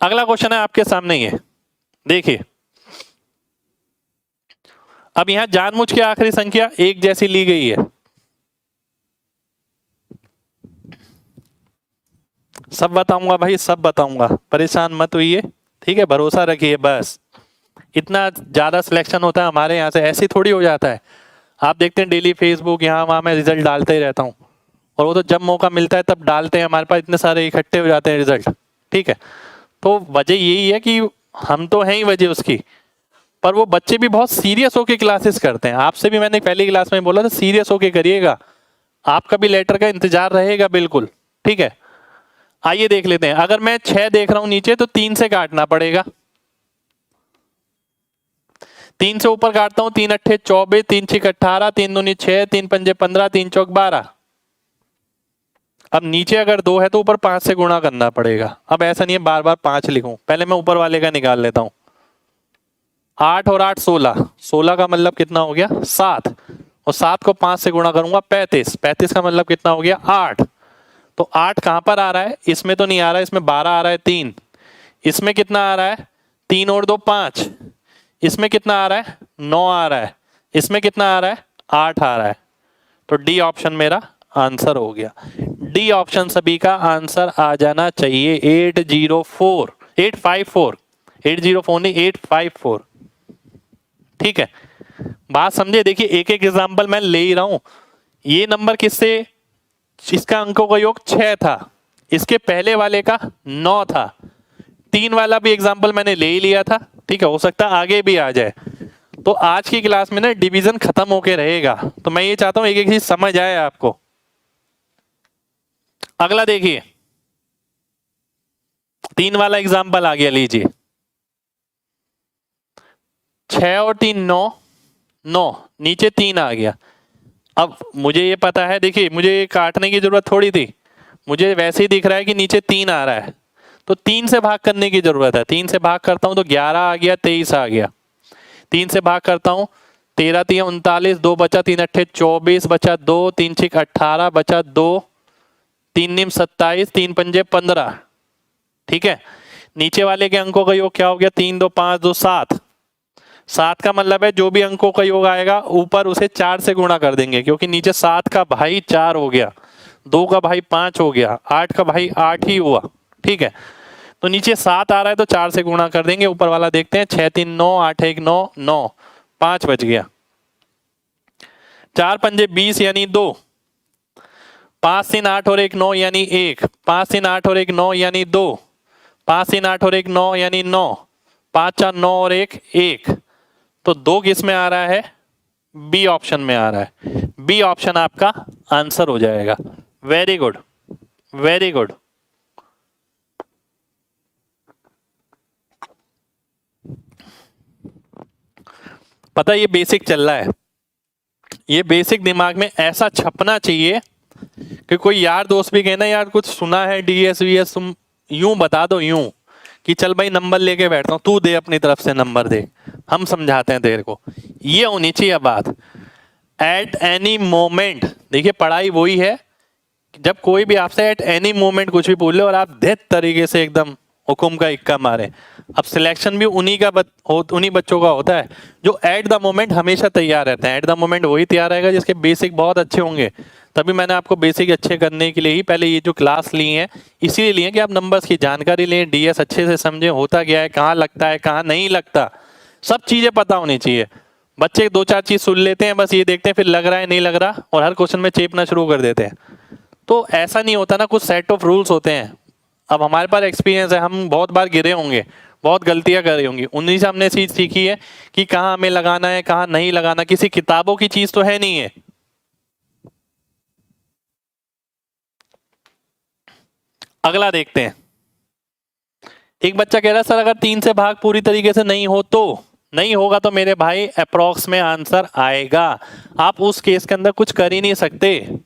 A: अगला क्वेश्चन है आपके सामने, ये देखिए। अब यहां जानबूझ के आखिरी संख्या एक जैसी ली गई है। सब बताऊंगा भाई, सब बताऊंगा, परेशान मत हुइए। ठीक है, भरोसा रखिए बस। इतना ज्यादा सिलेक्शन होता है हमारे यहाँ से, ऐसे थोड़ी हो जाता है। आप देखते हैं डेली फेसबुक यहाँ वहाँ मैं रिजल्ट डालते ही रहता हूँ, और वो तो जब मौका मिलता है तब डालते हैं, हमारे पास इतने सारे इकट्ठे हो जाते हैं रिजल्ट। ठीक है, तो वजह यही है कि हम तो हैं ही वजह उसकी, पर वो बच्चे भी बहुत सीरियस होके क्लासेस करते हैं। आपसे भी मैंने पहली क्लास में बोला था सीरियस होके करिएगा, आपका भी लेटर का इंतजार रहेगा बिल्कुल। ठीक है, आइए देख लेते हैं। अगर मैं 6 देख रहा हूं नीचे तो 3 से काटना पड़ेगा। 3 से ऊपर काटता हूं, 3 अट्ठे 24, 3 छीक 18, 3 दूनी 6, 3 पंजे 15, 3 चौक 12। अब नीचे अगर 2 है तो ऊपर 5 से गुणा करना पड़ेगा। अब ऐसा नहीं है बार बार 5 लिखूं, पहले मैं ऊपर वाले का निकाल लेता हूं। 8 और 8 16, 16 का मतलब कितना हो गया 7, और 7 को 5 से गुणा करूंगा 35, 35 का मतलब कितना हो गया 8। तो 8 कहां पर आ रहा है, इसमें तो नहीं आ रहा है, इसमें 12 आ रहा है 3, इसमें कितना आ रहा है 3 और 2 5, इसमें कितना आ रहा है 9 आ रहा है, इसमें कितना आ रहा है 8 आ रहा है। तो डी ऑप्शन मेरा आंसर हो गया। डी ऑप्शन सभी का आंसर आ जाना चाहिए। 804 854 804 नहीं 854। ठीक है, बात समझे। देखिए एक एक एग्जांपल मैं ले ही रहा हूं। ये नंबर किससे, इसका अंकों का योग 6 था, इसके पहले वाले का 9 था, 3 वाला भी एग्जांपल मैंने ले ही लिया था। ठीक है, हो सकता है आगे भी आ जाए। तो आज की क्लास में ना डिवीजन खत्म होके रहेगा, तो मैं ये चाहता हूं एक एक चीज समझ आए आपको। अगला देखिए, 3 वाला एग्जांपल आ गया, लीजिए। 6 और 3 9, 9 नीचे 3 आ गया। अब मुझे ये पता है, देखिए मुझे काटने की जरूरत थोड़ी थी, मुझे वैसे ही दिख रहा है कि नीचे 3 आ रहा है, तो 3 से भाग करने की जरूरत है। 3 से भाग करता हूं तो 11 आ गया, 23 आ गया। 3 से भाग करता हूं, 13 3 39, 2 बचा, 3 अट्ठे 24 बचा 2, 3 छीक 18 बचा 2, 3 निम 27, 3 पंजे 15। ठीक है, नीचे वाले के अंकों का योग क्या हो गया 3 2 5 2 7। 7 का मतलब है जो भी अंकों का योग आएगा ऊपर उसे 4 से गुणा कर देंगे, क्योंकि नीचे 7 का भाई 4 हो गया, 2 का भाई 5 हो गया, 8 का भाई 8 ही हुआ। ठीक है, तो नीचे 7 आ रहा है तो 4 से गुणा कर देंगे। ऊपर वाला देखते हैं, 6 3 9, 8 1 9 9, 5 बच गया। 4 पंजे 20 यानी 2, 5 3 8 और 1 9 यानी 1, 5 3 8 और 1 9 यानी 2, 5 3 8 और 1 9 यानी 9, 5 4 9 और 1 1। तो 2 किस में आ रहा है, बी ऑप्शन में आ रहा है। बी ऑप्शन आपका आंसर हो जाएगा। Very good, very good. पता है ये बेसिक चल रहा है, ये बेसिक दिमाग में ऐसा छपना चाहिए कि कोई यार दोस्त भी कहना यार कुछ सुना है डीएस वीएस, तुम यूं बता दो यूं कि चल भाई नंबर लेके बैठता हूं, तू दे अपनी तरफ से नंबर दे, हम समझाते हैं तेरे को। ये होनी चाहिए बात। एट एनी मोमेंट, देखिए पढ़ाई वही है जब कोई भी आपसे एट एनी मोमेंट कुछ भी पूछ ले और आप दैट तरीके से एकदम हुकुम का इक्का मारे। अब सिलेक्शन भी उन्हीं बच्चों का होता है जो एट द मोमेंट हमेशा तैयार रहते हैं। एट द मोमेंट वही तैयार रहेगा जिसके बेसिक बहुत अच्छे होंगे। तभी मैंने आपको बेसिक अच्छे करने के लिए ही पहले ये जो क्लास ली है, इसीलिए लिए कि आप नंबर्स की जानकारी लें, डीएस अच्छे से समझें, होता क्या है, कहाँ लगता है, कहाँ नहीं लगता, सब चीजें पता होनी चाहिए। बच्चे 2 4 चीज सुन लेते हैं, बस ये देखते हैं फिर लग रहा है नहीं लग रहा, और हर क्वेश्चन में चेपना शुरू कर देते हैं। तो ऐसा नहीं होता ना, कुछ सेट ऑफ रूल्स होते हैं। अब हमारे पास एक्सपीरियंस है, हम बहुत बार गिरे होंगे, बहुत गलतियां करी होंगी, उन्हीं से हमने चीज सीखी है कि कहाँ हमें लगाना है कहाँ नहीं लगाना। किसी किताबों की चीज तो है नहीं है। अगला देखते हैं। एक बच्चा कह रहा है सर अगर 3 से भाग पूरी तरीके से नहीं हो तो, नहीं होगा तो मेरे भाई अप्रोक्स में आंसर आएगा। आप उस केस के अंदर कुछ कर ही नहीं सकते,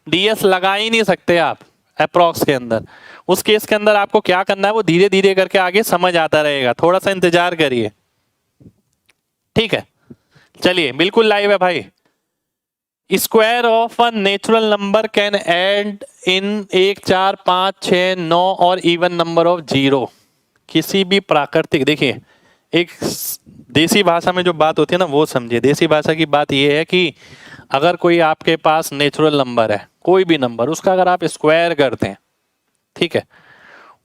A: डीएस लगा ही नहीं सकते आप अप्रोक्स के अंदर। उस केस के अंदर आपको क्या करना है वो धीरे धीरे करके आगे समझ आता रहेगा, थोड़ा सा इंतजार करिए, ठीक है। चलिए बिल्कुल लाइव है भाई। Square of a natural number can add in 1, 4, 5, 6, 9 और इवन नंबर ऑफ 0। किसी भी प्राकृतिक, देखिए एक देसी भाषा में जो बात होती है ना वो समझिए। देसी भाषा की बात ये है कि अगर कोई आपके पास नेचुरल नंबर है, कोई भी नंबर, उसका अगर आप स्क्वायर करते हैं, ठीक है,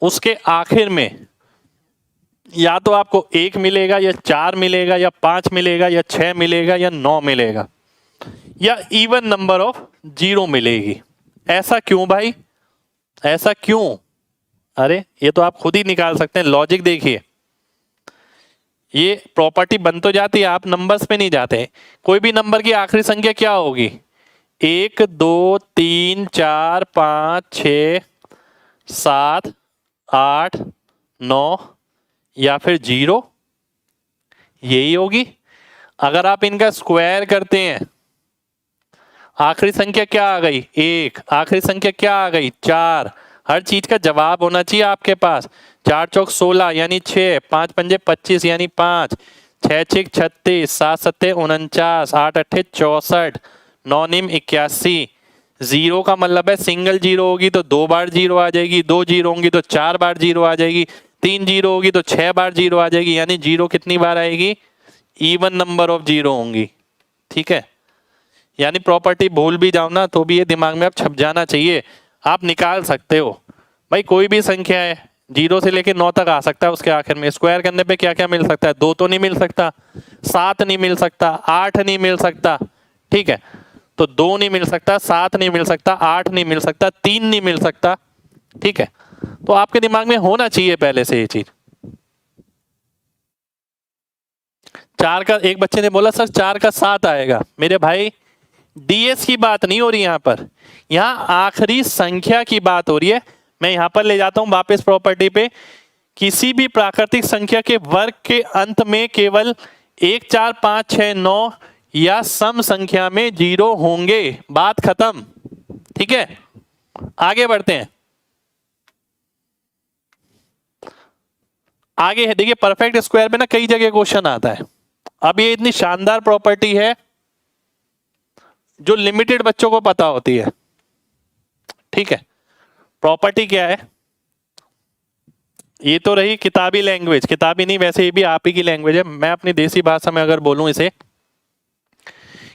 A: उसके आखिर में या तो आपको 1 मिलेगा या 4 मिलेगा या 5 मिलेगा या 6 मिलेगा या 9 मिलेगा या इवन नंबर ऑफ 0 मिलेगी। ऐसा क्यों भाई, ऐसा क्यों? अरे ये तो आप खुद ही निकाल सकते हैं, लॉजिक देखिए। ये प्रॉपर्टी बन तो जाती है, आप नंबर्स पे नहीं जाते। कोई भी नंबर की आखिरी संख्या क्या होगी? 1, 2, 3, 4, 5, 6, 7, 8, 9 या फिर 0, यही होगी। अगर आप इनका स्क्वायर करते हैं, आखिरी संख्या क्या आ गई? 1। आखिरी संख्या क्या आ गई? 4। हर चीज का जवाब होना चाहिए आपके पास। 4 चौक 16 यानी 6, 5 पंजे 25 यानी 5, 6 6 36, 7 7 49, 8 8 64, 9 निम 81। 0 का मतलब है सिंगल 0 होगी तो 2 बार 0 आ जाएगी, 2 0 होंगी तो 4 बार 0 आ जाएगी, 3 0 होगी तो 6 बार 0 आ जाएगी, यानी 0 कितनी बार आएगी? इवन नंबर ऑफ 0 होंगी, ठीक है। यानी प्रॉपर्टी भूल भी जाओ ना तो भी ये दिमाग में अब छप जाना चाहिए, आप निकाल सकते हो। भाई कोई भी संख्या है 0 से लेकर 9 तक आ सकता है, उसके आखिर में स्क्वायर करने पे क्या क्या मिल सकता है? 2 तो नहीं मिल सकता, 7 नहीं मिल सकता, 8 नहीं मिल सकता, ठीक है। तो 2 नहीं मिल सकता, 7 नहीं मिल सकता, 8 नहीं मिल सकता, 3 नहीं मिल सकता, ठीक है। तो आपके दिमाग में होना चाहिए पहले से ये चीज। 4 का, एक बच्चे ने बोला सर 4 का 7 आएगा। मेरे भाई डीएस की बात नहीं हो रही यहां पर, यहां आखिरी संख्या की बात हो रही है। मैं यहां पर ले जाता हूं वापस प्रॉपर्टी पे। किसी भी प्राकृतिक संख्या के वर्ग के अंत में केवल 1, 4, 5, 6, 9 या सम संख्या में 0 होंगे, बात खत्म, ठीक है। आगे बढ़ते हैं। आगे है, देखिए परफेक्ट स्क्वायर में ना कई जगह क्वेश्चन आता है। अब ये इतनी शानदार प्रॉपर्टी है जो लिमिटेड बच्चों को पता होती है, ठीक है। प्रॉपर्टी क्या है? ये तो रही किताबी लैंग्वेज, किताबी नहीं वैसे ये भी आप ही की लैंग्वेज है। मैं अपनी देसी भाषा में अगर बोलूं इसे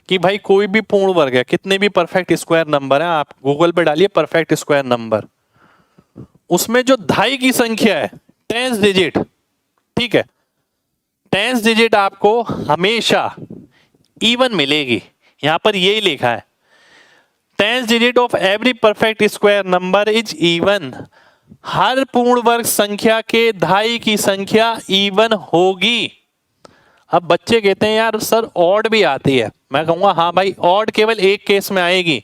A: कि भाई कोई भी पूर्ण वर्ग है, कितने भी परफेक्ट स्क्वायर नंबर है, आप गूगल पे डालिए परफेक्ट स्क्वायर नंबर, उसमें जो धाई की संख्या है 10 डिजिट, ठीक है, 10 डिजिट आपको हमेशा इवन मिलेगी। यहां पर यही लिखा है 10 digit of every perfect square number is even. हर पूर्ण वर्ग संख्या के धाई की संख्या इवन होगी। अब बच्चे कहते हैं यार सर ऑड भी आती है, मैं कहूंगा हाँ भाई ऑड केवल एक केस में आएगी,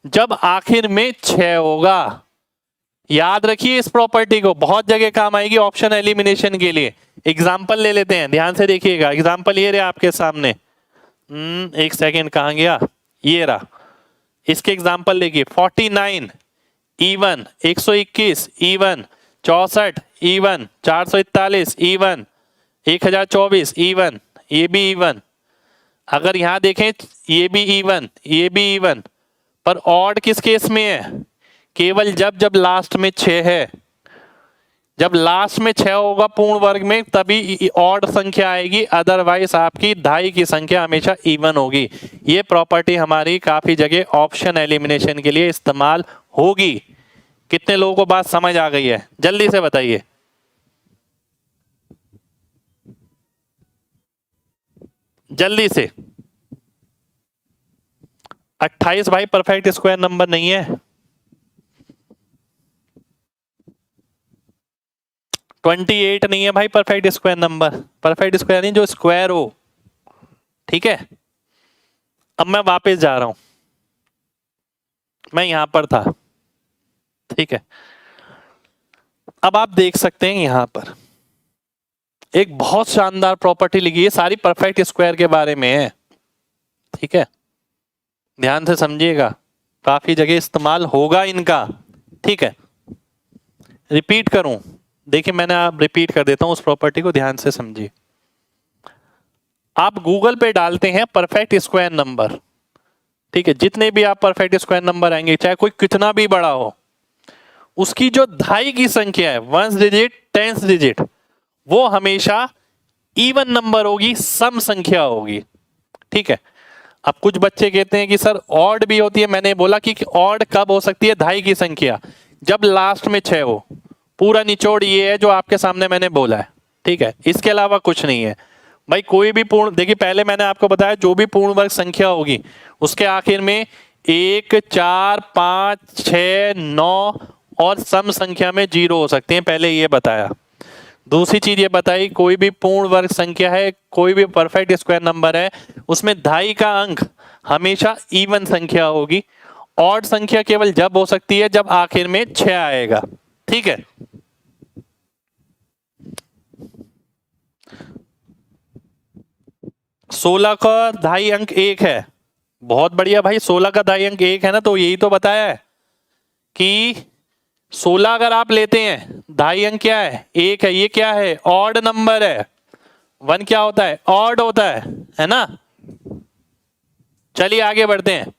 A: जब आखिर में 6 होगा। याद रखिए इस प्रॉपर्टी को, बहुत जगह काम आएगी ऑप्शन एलिमिनेशन के लिए। एग्जाम्पल ले लेते हैं, ध्यान से देखिएगा। एग्जाम्पल ये रहे आपके सामने, एक सेकेंड कहां गया, ये रहा। इसके एग्जाम्पल देखिए 49 even, 121 even, 64 even, 441 even, 1024 even, ये भी इवन। अगर यहां देखें ये भी इवन, ये भी इवन, पर ऑड किस केस में है? केवल जब जब लास्ट में 6 है। जब लास्ट में 6 होगा पूर्ण वर्ग में तभी ऑड संख्या आएगी, अदरवाइज आपकी धाई की संख्या हमेशा इवन होगी। ये प्रॉपर्टी हमारी काफी जगह ऑप्शन एलिमिनेशन के लिए इस्तेमाल होगी। कितने लोगों को बात समझ आ गई है? जल्दी से बताइए। जल्दी से। 28 भाई परफेक्ट स्क्वायर नंबर नहीं है। 28 नहीं है भाई perfect square number. Perfect square नहीं, जो स्क्वायर हो, ठीक है। अब मैं वापस जा रहा हूं, मैं यहां पर था, ठीक है। अब आप देख सकते हैं यहां पर एक बहुत शानदार प्रॉपर्टी लिखी है, सारी परफेक्ट स्क्वायर के बारे में है, ठीक है, ध्यान से समझिएगा, काफी जगह इस्तेमाल होगा इनका, ठीक है। रिपीट करूं, देखिए मैंने आप रिपीट कर देता हूं उस प्रॉपर्टी को, ध्यान से समझिए। आप गूगल पे डालते हैं परफेक्ट स्क्वायर नंबर, ठीक है, जितने भी आप परफेक्ट स्क्वायर नंबर आएंगे चाहे कोई कितना भी बड़ा हो, उसकी जो धाई की संख्या है 1 डिजिट 10 डिजिट, वो हमेशा इवन नंबर होगी, सम संख्या होगी, ठीक है। अब कुछ बच्चे कहते हैं कि सर ऑड भी होती है, मैंने बोला कि ऑड कब हो सकती है, धाई की संख्या जब लास्ट में 6 हो। पूरा निचोड़ ये है जो आपके सामने मैंने बोला है, ठीक है, इसके अलावा कुछ नहीं है भाई। कोई भी पूर्ण, देखिए पहले मैंने आपको बताया जो भी पूर्ण वर्ग संख्या होगी उसके आखिर में 1 4 5 6 9 और सम संख्या में 0 हो सकते हैं, पहले ये बताया। दूसरी चीज ये बताई, कोई भी पूर्ण वर्ग संख्या है, कोई भी परफेक्ट स्क्वायर नंबर है, उसमें धाई का अंक हमेशा इवन संख्या होगी। ऑड संख्या केवल जब हो सकती है जब आखिर में 6 आएगा, ठीक है। सोलह का धाई अंक 1 है, बहुत बढ़िया भाई, 16 का धाई अंक 1 है ना, तो यही तो बताया है कि 16 अगर आप लेते हैं धाई अंक क्या है, 1 है, ये क्या है, ऑड नंबर है। 1 क्या होता है, ऑड होता है ना। चलिए आगे बढ़ते हैं,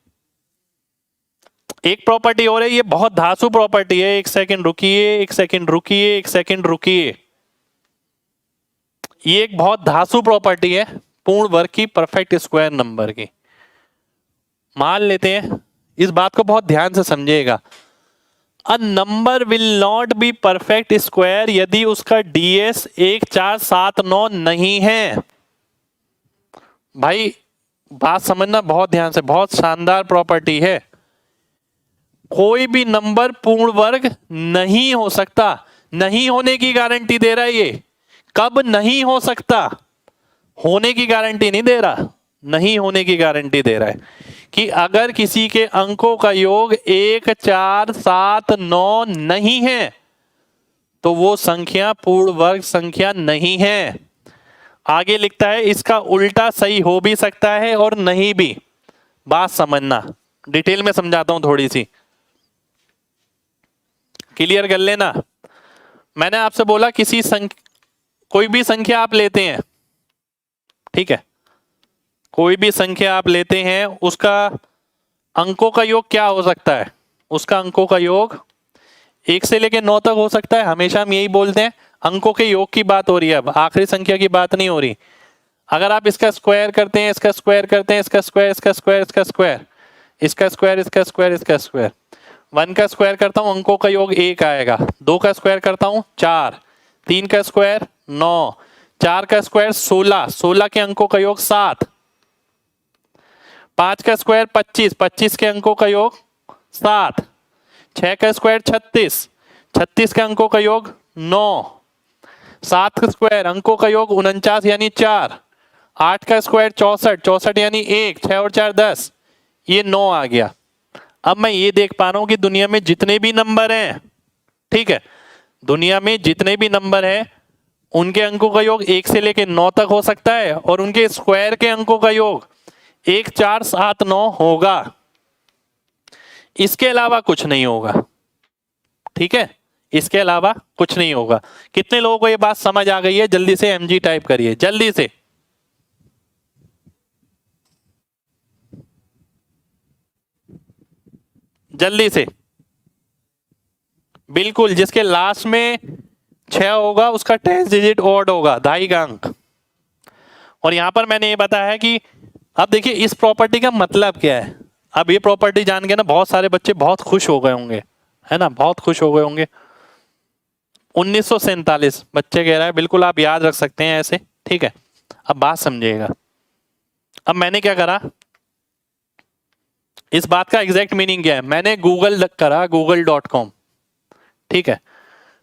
A: एक प्रॉपर्टी और है, ये बहुत धांसू प्रॉपर्टी है, एक सेकंड रुकिए, एक सेकंड रुकिए, एक सेकंड रुकिए। ये एक बहुत धांसू प्रॉपर्टी है पूर्ण वर्ग की, परफेक्ट स्क्वायर नंबर की। मान लेते हैं, इस बात को बहुत ध्यान से समझिएगा, a number will not be perfect square यदि उसका डीएस 1 4 7 9 नहीं है। भाई बात समझना बहुत ध्यान से, बहुत शानदार प्रॉपर्टी है। कोई भी नंबर पूर्ण वर्ग नहीं हो सकता, नहीं होने की गारंटी दे रहा है ये। कब नहीं हो सकता, होने की गारंटी नहीं दे रहा, नहीं होने की गारंटी दे रहा है कि अगर किसी के अंकों का योग 1 4 7 9 नहीं है तो वो संख्या पूर्ण वर्ग संख्या नहीं है। आगे लिखता है इसका उल्टा सही हो भी सकता है और नहीं भी। बात समझना, डिटेल में समझाता हूं थोड़ी सी, क्लियर कर लेना। मैंने आपसे बोला किसी कोई भी संख्या आप लेते हैं, ठीक है, कोई भी संख्या आप लेते हैं, उसका अंकों का योग क्या हो सकता है, उसका अंकों का योग 1 से लेकर 9 तक हो सकता है। हमेशा हम यही बोलते हैं, अंकों के योग की बात हो रही है, अब आखिरी संख्या की बात नहीं हो रही। अगर आप इसका स्क्वायर करते हैं, इसका स्क्वायर करते हैं, इसका स्क्वायर, इसका स्क्वायर, इसका स्क्वायर, इसका स्क्वायर, इसका स्क्वायर, इसका स्क्वायर, 1 का स्क्वायर करता हूं, अंकों का योग 1 आएगा। 2 का स्क्वायर करता हूं 4, 3 का स्क्वायर 9, 4 का स्क्वायर 16, 16 के अंकों का योग 7, 5 का स्क्वायर 25, 25 के अंकों का योग 7, 6 का स्क्वायर 36, 36 के अंकों का योग 9, 7 का स्क्वायर अंकों का योग 49 यानी 4, 8 का स्क्वायर 64, 64 यानी 1, 6 और 4 10, ये 9 आ गया। अब मैं ये देख पा रहा हूं कि दुनिया में जितने भी नंबर हैं, ठीक है, दुनिया में जितने भी नंबर हैं उनके अंकों का योग 1 से लेकर 9 तक हो सकता है और उनके स्क्वायर के अंकों का योग 1 4 7 9 होगा, इसके अलावा कुछ नहीं होगा, ठीक है, इसके अलावा कुछ नहीं होगा। कितने लोगों को ये बात समझ आ गई है? जल्दी से एमजी टाइप करिए, जल्दी से। जल्दी से, बिल्कुल, जिसके लास्ट में 6 होगा उसका 10 डिजिट ऑड होगा, धाई का अंक। और यहां पर मैंने ये बताया है कि अब देखिए इस प्रॉपर्टी का मतलब क्या है। अब ये प्रॉपर्टी जान के ना बहुत सारे बच्चे बहुत खुश हो गए होंगे, है ना, बहुत खुश हो गए होंगे। 1947 बच्चे कह रहा है, बिल्कुल आप याद रख सकते हैं ऐसे, ठीक है। अब बात समझिएगा, अब मैंने क्या करा, इस बात का एग्जैक्ट मीनिंग क्या है, मैंने गूगल करा, google.com, ठीक है।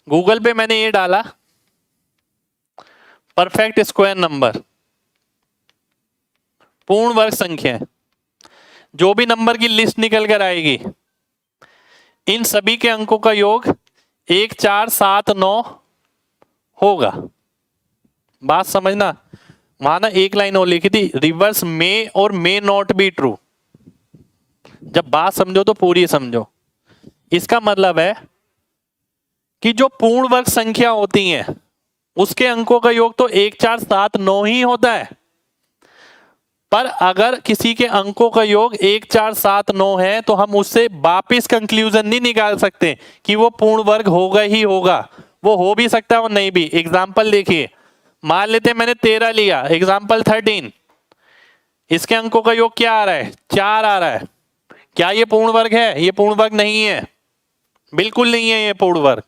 A: गूगल पे मैंने ये डाला परफेक्ट स्क्वायर नंबर, पूर्ण वर्ग संख्या, जो भी नंबर की लिस्ट निकल कर आएगी इन सभी के अंकों का योग 1479 होगा। बात समझना, माना एक लाइन और लिखी थी, रिवर्स में और मे नॉट बी ट्रू। जब बात समझो तो पूरी समझो। इसका मतलब है कि जो पूर्ण वर्ग संख्या होती हैं उसके अंकों का योग तो 1479 ही होता है, पर अगर किसी के अंकों का योग 1479 है तो हम उससे वापिस कंक्लूजन नहीं निकाल सकते कि वो पूर्ण वर्ग होगा ही होगा। वो हो भी सकता है और नहीं भी। एग्जाम्पल देखिए, मान लेते मैंने 13 लिया, एग्जाम्पल 13, इसके अंकों का योग क्या आ रहा है? 4 आ रहा है। क्या ये पूर्ण वर्ग है? ये पूर्ण वर्ग नहीं है, बिल्कुल नहीं है ये पूर्ण वर्ग,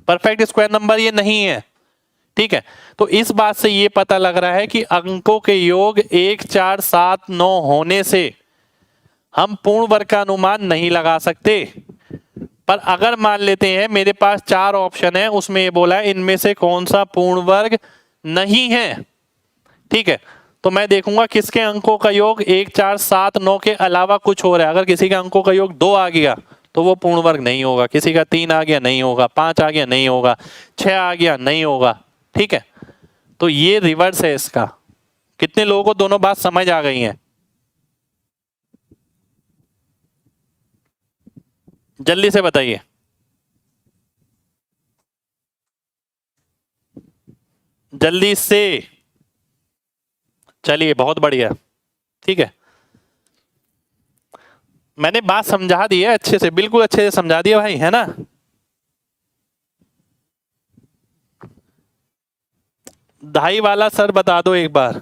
A: परफेक्ट स्क्वायर नंबर ये नहीं है। ठीक है, तो इस बात से ये पता लग रहा है कि अंकों के योग 1479 होने से हम पूर्ण वर्ग का अनुमान नहीं लगा सकते। पर अगर मान लेते हैं मेरे पास 4 ऑप्शन है, उसमें ये बोला है इनमें से कौन सा पूर्ण वर्ग नहीं है, ठीक है, तो मैं देखूंगा किसके अंकों का योग 1479 के अलावा कुछ हो रहा है। अगर किसी का अंकों का योग 2 आ गया तो वो पूर्ण वर्ग नहीं होगा, किसी का 3 आ गया नहीं होगा, 5 आ गया नहीं होगा, 6 आ गया नहीं होगा। ठीक है, तो ये रिवर्स है इसका। कितने लोगों को दोनों बात समझ आ गई हैं? जल्दी से बताइए। जल्दी से, चलिए बहुत बढ़िया। ठीक है, मैंने बात समझा दी है अच्छे से, बिल्कुल अच्छे से समझा दिया भाई, है ना? ढाई वाला सर बता दो एक बार।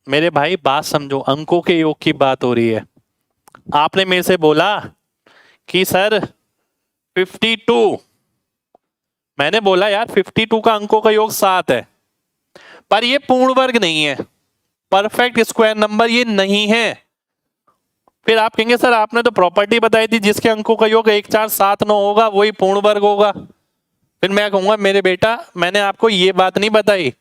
A: मेरे भाई बात समझो, अंकों के योग की बात हो रही है। आपने मेरे से बोला कि सर 52, मैंने बोला यार 52 का अंकों का योग 7 है, पर ये पूर्ण वर्ग नहीं है, परफेक्ट स्क्वायर नंबर ये नहीं है। फिर आप कहेंगे सर आपने तो प्रॉपर्टी बताई थी जिसके अंकों का योग 1479 होगा वही पूर्ण वर्ग होगा। फिर मैं कहूंगा मेरे बेटा मैंने आपको ये बात नहीं बताई,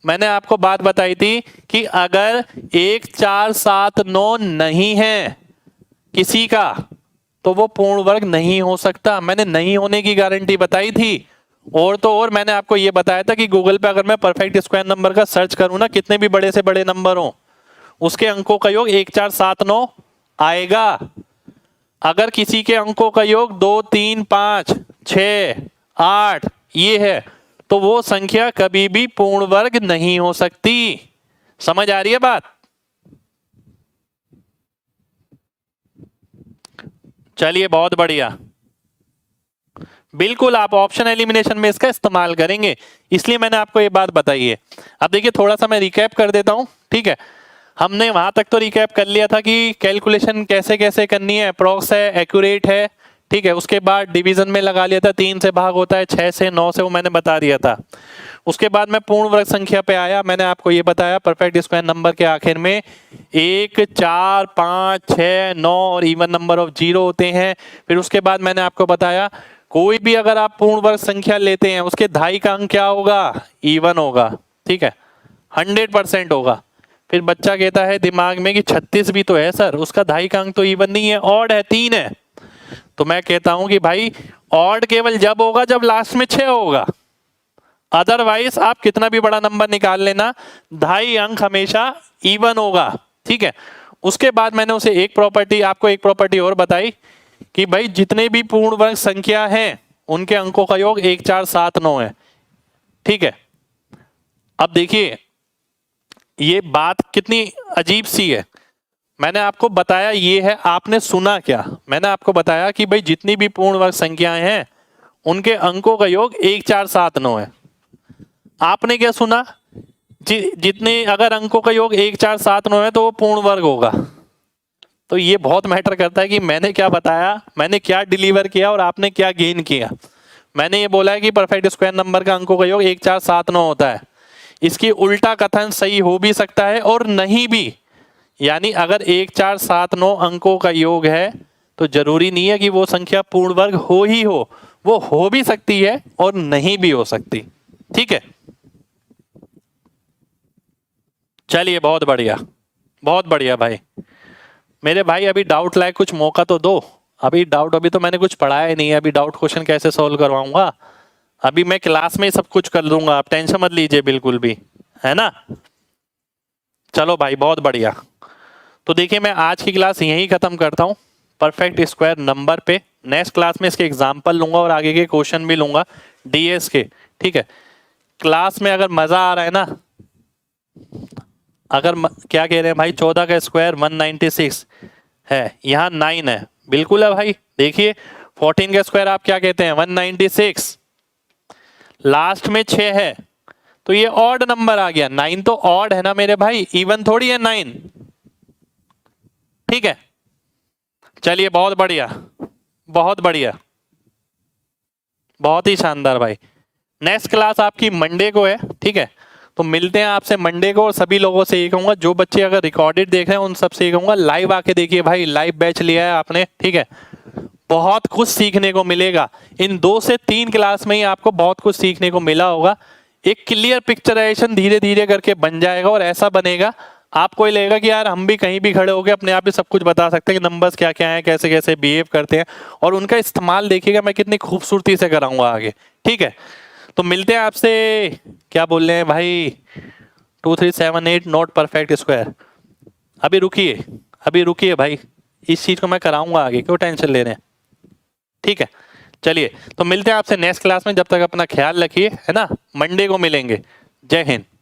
A: मैंने आपको बात बताई थी कि अगर 1479 नहीं है किसी का तो वो पूर्ण वर्ग नहीं हो सकता। मैंने नहीं होने की गारंटी बताई थी। और तो और मैंने आपको ये बताया था कि गूगल पे अगर मैं परफेक्ट स्क्वायर नंबर का सर्च करूं ना, कितने भी बड़े से बड़े नंबर हो, उसके अंकों का योग 1479 आएगा। अगर किसी के अंकों का योग 2 3 5 6 8 ये है तो वो संख्या कभी भी पूर्ण वर्ग नहीं हो सकती। समझ आ रही है बात? चलिए बहुत बढ़िया, बिल्कुल आप ऑप्शन एलिमिनेशन में इसका इस्तेमाल करेंगे, इसलिए मैंने आपको ये बात बताई है। अब देखिए थोड़ा सा मैं रिकैप कर देता हूं। ठीक है, हमने वहां तक तो रिकैप कर लिया था कि कैलकुलेशन कैसे कैसे करनी है, अप्रॉक्स है, एक्यूरेट है। ठीक है, उसके बाद डिवीजन में लगा लिया था, 3 से भाग होता है, 6 से, 9 से, वो मैंने बता दिया था। उसके बाद मैं पूर्ण वर्ग संख्या पे आया, मैंने आपको ये बताया परफेक्ट स्क्वायर नंबर के आखिर में 1 4 5 6 9 और इवन नंबर ऑफ 0 होते हैं। फिर उसके बाद मैंने आपको बताया कोई भी अगर आप पूर्ण वर्ग संख्या लेते हैं उसके धाई का अंक क्या होगा? इवन होगा। ठीक है, 100% होगा। फिर बच्चा कहता है दिमाग में कि 36 भी तो है सर, उसका धाई का अंक तो इवन नहीं है, ऑड है, 3 है। तो मैं कहता हूं कि भाई ऑड केवल जब होगा जब लास्ट में 6 होगा, अदरवाइज आप कितना भी बड़ा नंबर निकाल लेना, धाई अंक हमेशा इवन होगा। ठीक है, उसके बाद मैंने उसे आपको एक प्रॉपर्टी और बताई कि भाई जितने भी पूर्ण वर्ग संख्या हैं उनके अंकों का योग 1479 है। ठीक है, अब देखिए ये बात कितनी अजीब सी है। मैंने आपको बताया ये है, आपने सुना क्या? मैंने आपको बताया कि भाई जितनी भी पूर्ण वर्ग संख्याएं हैं उनके अंकों का योग 1479 है। आपने क्या सुना? जितने अगर अंकों का योग 1479 है तो वो पूर्ण वर्ग होगा। तो ये बहुत मैटर करता है कि मैंने क्या बताया, मैंने क्या डिलीवर किया और आपने क्या गेन किया। मैंने ये बोला है कि परफेक्ट स्क्वायर नंबर का अंकों का योग 1479 होता है। इसकी उल्टा कथन सही हो भी सकता है और नहीं भी, यानी अगर 1479 अंकों का योग है तो जरूरी नहीं है कि वो संख्या पूर्ण वर्ग हो ही हो, वो हो भी सकती है और नहीं भी हो सकती। ठीक है, चलिए बहुत बढ़िया, बहुत बढ़िया भाई। मेरे भाई अभी डाउट लाए कुछ मौका तो दो, अभी डाउट, अभी तो मैंने कुछ पढ़ाया ही नहीं है, अभी डाउट क्वेश्चन कैसे सॉल्व करवाऊंगा? अभी मैं क्लास में ही सब कुछ कर दूंगा, आप टेंशन मत लीजिए बिल्कुल भी, है ना। चलो भाई बहुत बढ़िया। तो देखिए मैं आज की क्लास यहीं खत्म करता हूँ परफेक्ट स्क्वायर नंबर पे। नेक्स्ट क्लास में इसके एग्जाम्पल लूंगा और आगे के क्वेश्चन भी लूंगा डीएस के, ठीक है। क्लास में अगर मजा आ रहा है ना, अगर क्या कह रहे हैं भाई, 14 का स्क्वायर 196 है, यहाँ 9 है, बिल्कुल है भाई। देखिए 14 का स्क्वायर आप क्या कहते हैं 196, लास्ट में 6 है तो ये ऑड नंबर आ गया। 9 तो ऑड है ना मेरे भाई, इवन थोड़ी है 9, ठीक है। चलिए बहुत बढ़िया, बहुत बढ़िया, बहुत ही शानदार भाई। नेक्स्ट क्लास आपकी मंडे को है, ठीक है। तो मिलते हैं आपसे मंडे को। और सभी लोगों से ये कहूंगा, जो बच्चे अगर रिकॉर्डेड देख रहे हैं उन सबसे ये कहूंगा लाइव आके देखिए भाई, लाइव बैच लिया है आपने, ठीक है। बहुत कुछ सीखने को मिलेगा इन 2 से 3 क्लास में ही, आपको बहुत कुछ सीखने को मिला होगा। एक क्लियर पिक्चराइजेशन धीरे धीरे करके बन जाएगा और ऐसा बनेगा आपको ये लगेगा कि यार हम भी कहीं भी खड़े होकर अपने आप ही सब कुछ बता सकते हैं कि नंबर्स क्या क्या हैं, कैसे कैसे बिहेव करते हैं, और उनका इस्तेमाल देखिएगा मैं कितनी खूबसूरती से कराऊंगा आगे, ठीक है। तो मिलते हैं आपसे, क्या बोल रहे हैं भाई, 2378 नॉट परफेक्ट स्क्वायर। अभी रुकिए, अभी रुकिए भाई, इस चीज को मैं कराऊंगा आगे, क्यों टेंशन ले रहे हैं, ठीक है। चलिए तो मिलते हैं आपसे नेक्स्ट क्लास में, जब तक अपना ख्याल रखिए, है ना। मंडे को मिलेंगे। जय हिंद।